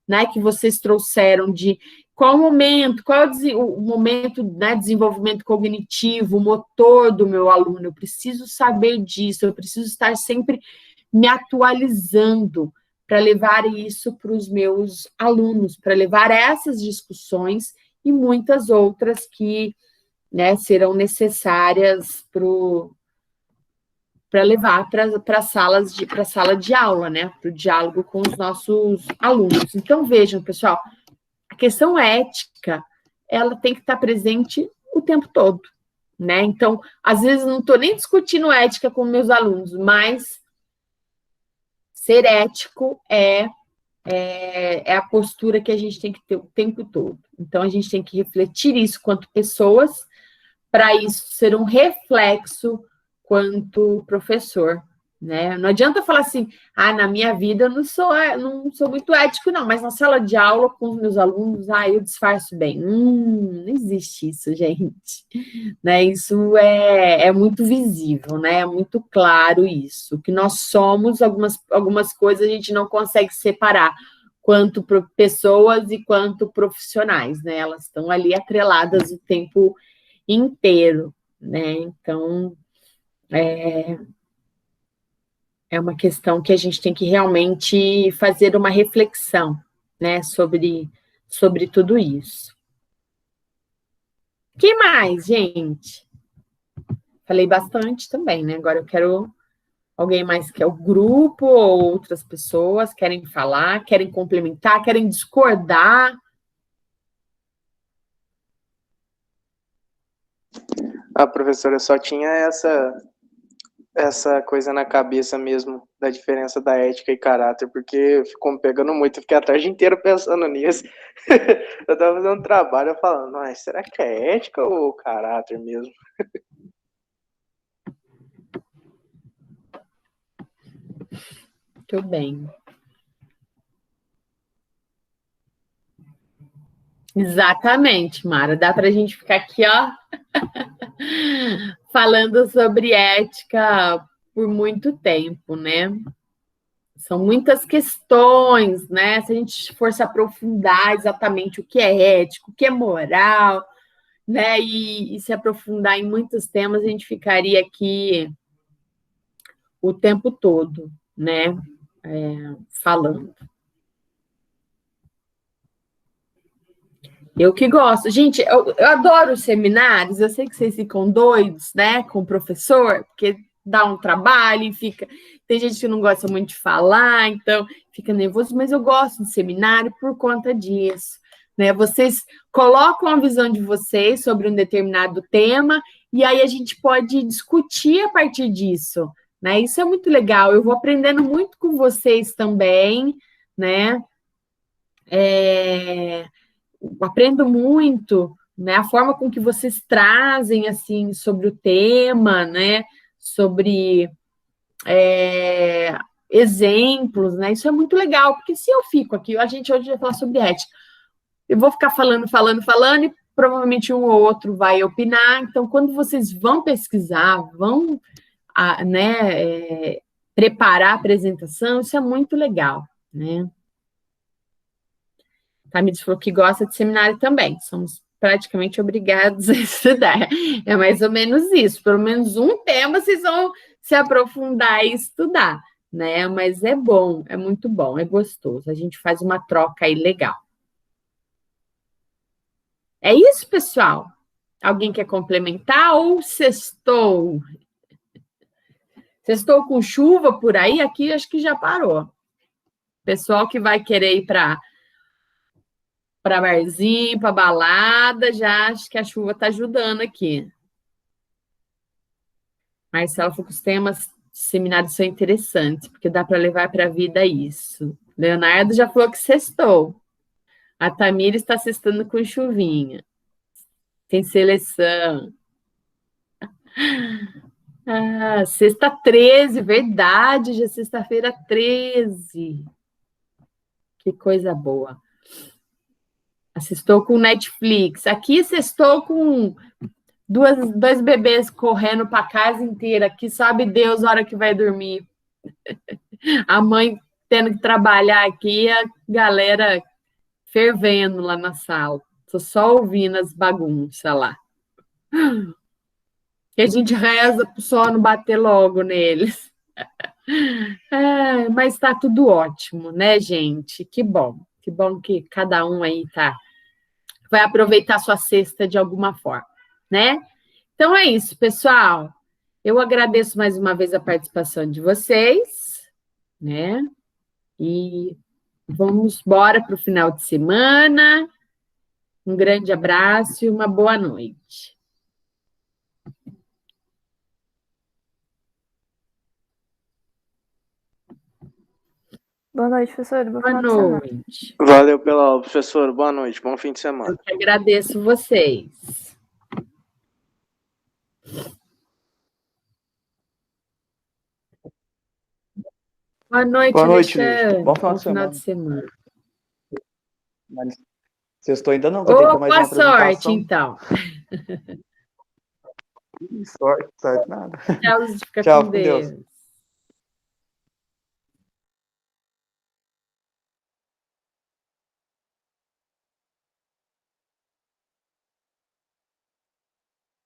Speaker 1: né, que vocês trouxeram de qual o momento, qual é o momento, né, desenvolvimento cognitivo, o motor do meu aluno. Eu preciso saber disso, eu preciso estar sempre me atualizando para levar isso para os meus alunos, para levar essas discussões e muitas outras que, né, serão necessárias para levar para a sala de aula, né, para o diálogo com os nossos alunos. Então, vejam, pessoal, a questão ética, ela tem que estar presente o tempo todo, né? Então, às vezes, não estou nem discutindo ética com meus alunos, mas ser ético é a postura que a gente tem que ter o tempo todo. Então, a gente tem que refletir isso quanto pessoas, para isso ser um reflexo quanto professor, né? Não adianta falar assim, na minha vida eu não sou muito ético, não, mas na sala de aula com os meus alunos, eu disfarço bem. Não existe isso, gente. Né? Isso é muito visível, né? É muito claro isso. Que nós somos, algumas coisas a gente não consegue separar, quanto pessoas e quanto profissionais, né? Elas estão ali atreladas o tempo inteiro, né? Então, é uma questão que a gente tem que realmente fazer uma reflexão, né, sobre tudo isso. O que mais, gente? Falei bastante também, né? Agora eu quero Alguém mais quer o grupo ou outras pessoas querem falar, querem complementar, querem discordar?
Speaker 6: A professora só tinha essa coisa na cabeça mesmo, da diferença da ética e caráter, porque ficou me pegando muito, eu fiquei a tarde inteira pensando nisso. Eu tava fazendo um trabalho, falando, mas será que é ética ou caráter mesmo?
Speaker 1: Muito bem. Exatamente, Mara. Dá para a gente ficar aqui, ó, falando sobre ética por muito tempo, né? São muitas questões, né? Se a gente for se aprofundar exatamente o que é ético, o que é moral, né? E se aprofundar em muitos temas, a gente ficaria aqui o tempo todo, né? Falando. Eu que gosto. Gente, eu adoro os seminários, eu sei que vocês ficam doidos, né, com o professor, porque dá um trabalho e fica... Tem gente que não gosta muito de falar, então fica nervoso, mas eu gosto de seminário por conta disso, né? Vocês colocam a visão de vocês sobre um determinado tema e aí a gente pode discutir a partir disso, né? Isso é muito legal. Eu vou aprendendo muito com vocês também, né? Aprendo muito, né? A forma com que vocês trazem, assim, sobre o tema, né? Sobre exemplos, né? Isso é muito legal, porque se eu fico aqui, a gente hoje vai falar sobre ética, eu vou ficar falando, e provavelmente um ou outro vai opinar, então, quando vocês vão pesquisar, vão, preparar a apresentação, isso é muito legal, né? Tamires falou que gosta de seminário também. Somos praticamente obrigados a estudar. É mais ou menos isso. Pelo menos um tema vocês vão se aprofundar e estudar, né? Mas é bom, é muito bom, é gostoso. A gente faz uma troca aí legal. É isso, pessoal? Alguém quer complementar ou sextou? Sextou com chuva por aí? Aqui acho que já parou. Pessoal que vai querer ir para barzinho, para balada, já acho que a chuva está ajudando aqui. Marcelo falou que os temas de seminário são interessantes, porque dá para levar para a vida isso. Leonardo já falou que sextou. A Tamira está sextando com chuvinha. Tem seleção. Sexta 13, verdade, já é sexta-feira 13. Que coisa boa. Sextou com Netflix. Aqui sextou com dois bebês correndo para a casa inteira. Que sabe Deus a hora que vai dormir. A mãe tendo que trabalhar aqui, a galera fervendo lá na sala. Tô só ouvindo as bagunças lá. E a gente reza pro sono bater logo neles. Mas tá tudo ótimo, né, gente? Que bom. Que bom que cada um aí vai aproveitar sua sexta de alguma forma, né? Então é isso, pessoal. Eu agradeço mais uma vez a participação de vocês, né? E vamos embora para o final de semana. Um grande abraço e uma boa noite.
Speaker 3: Boa noite, professor.
Speaker 1: Boa noite.
Speaker 6: Valeu pela aula, professor. Boa noite. Bom fim de semana.
Speaker 1: Eu que agradeço vocês. Boa noite, Alexandre.
Speaker 4: Bom final
Speaker 1: de semana.
Speaker 4: Mas sextou ainda não, que eu tenho que mais uma apresentação.
Speaker 1: Boa sorte, então.
Speaker 4: Sorte nada.
Speaker 1: Tchau, fica com Deus.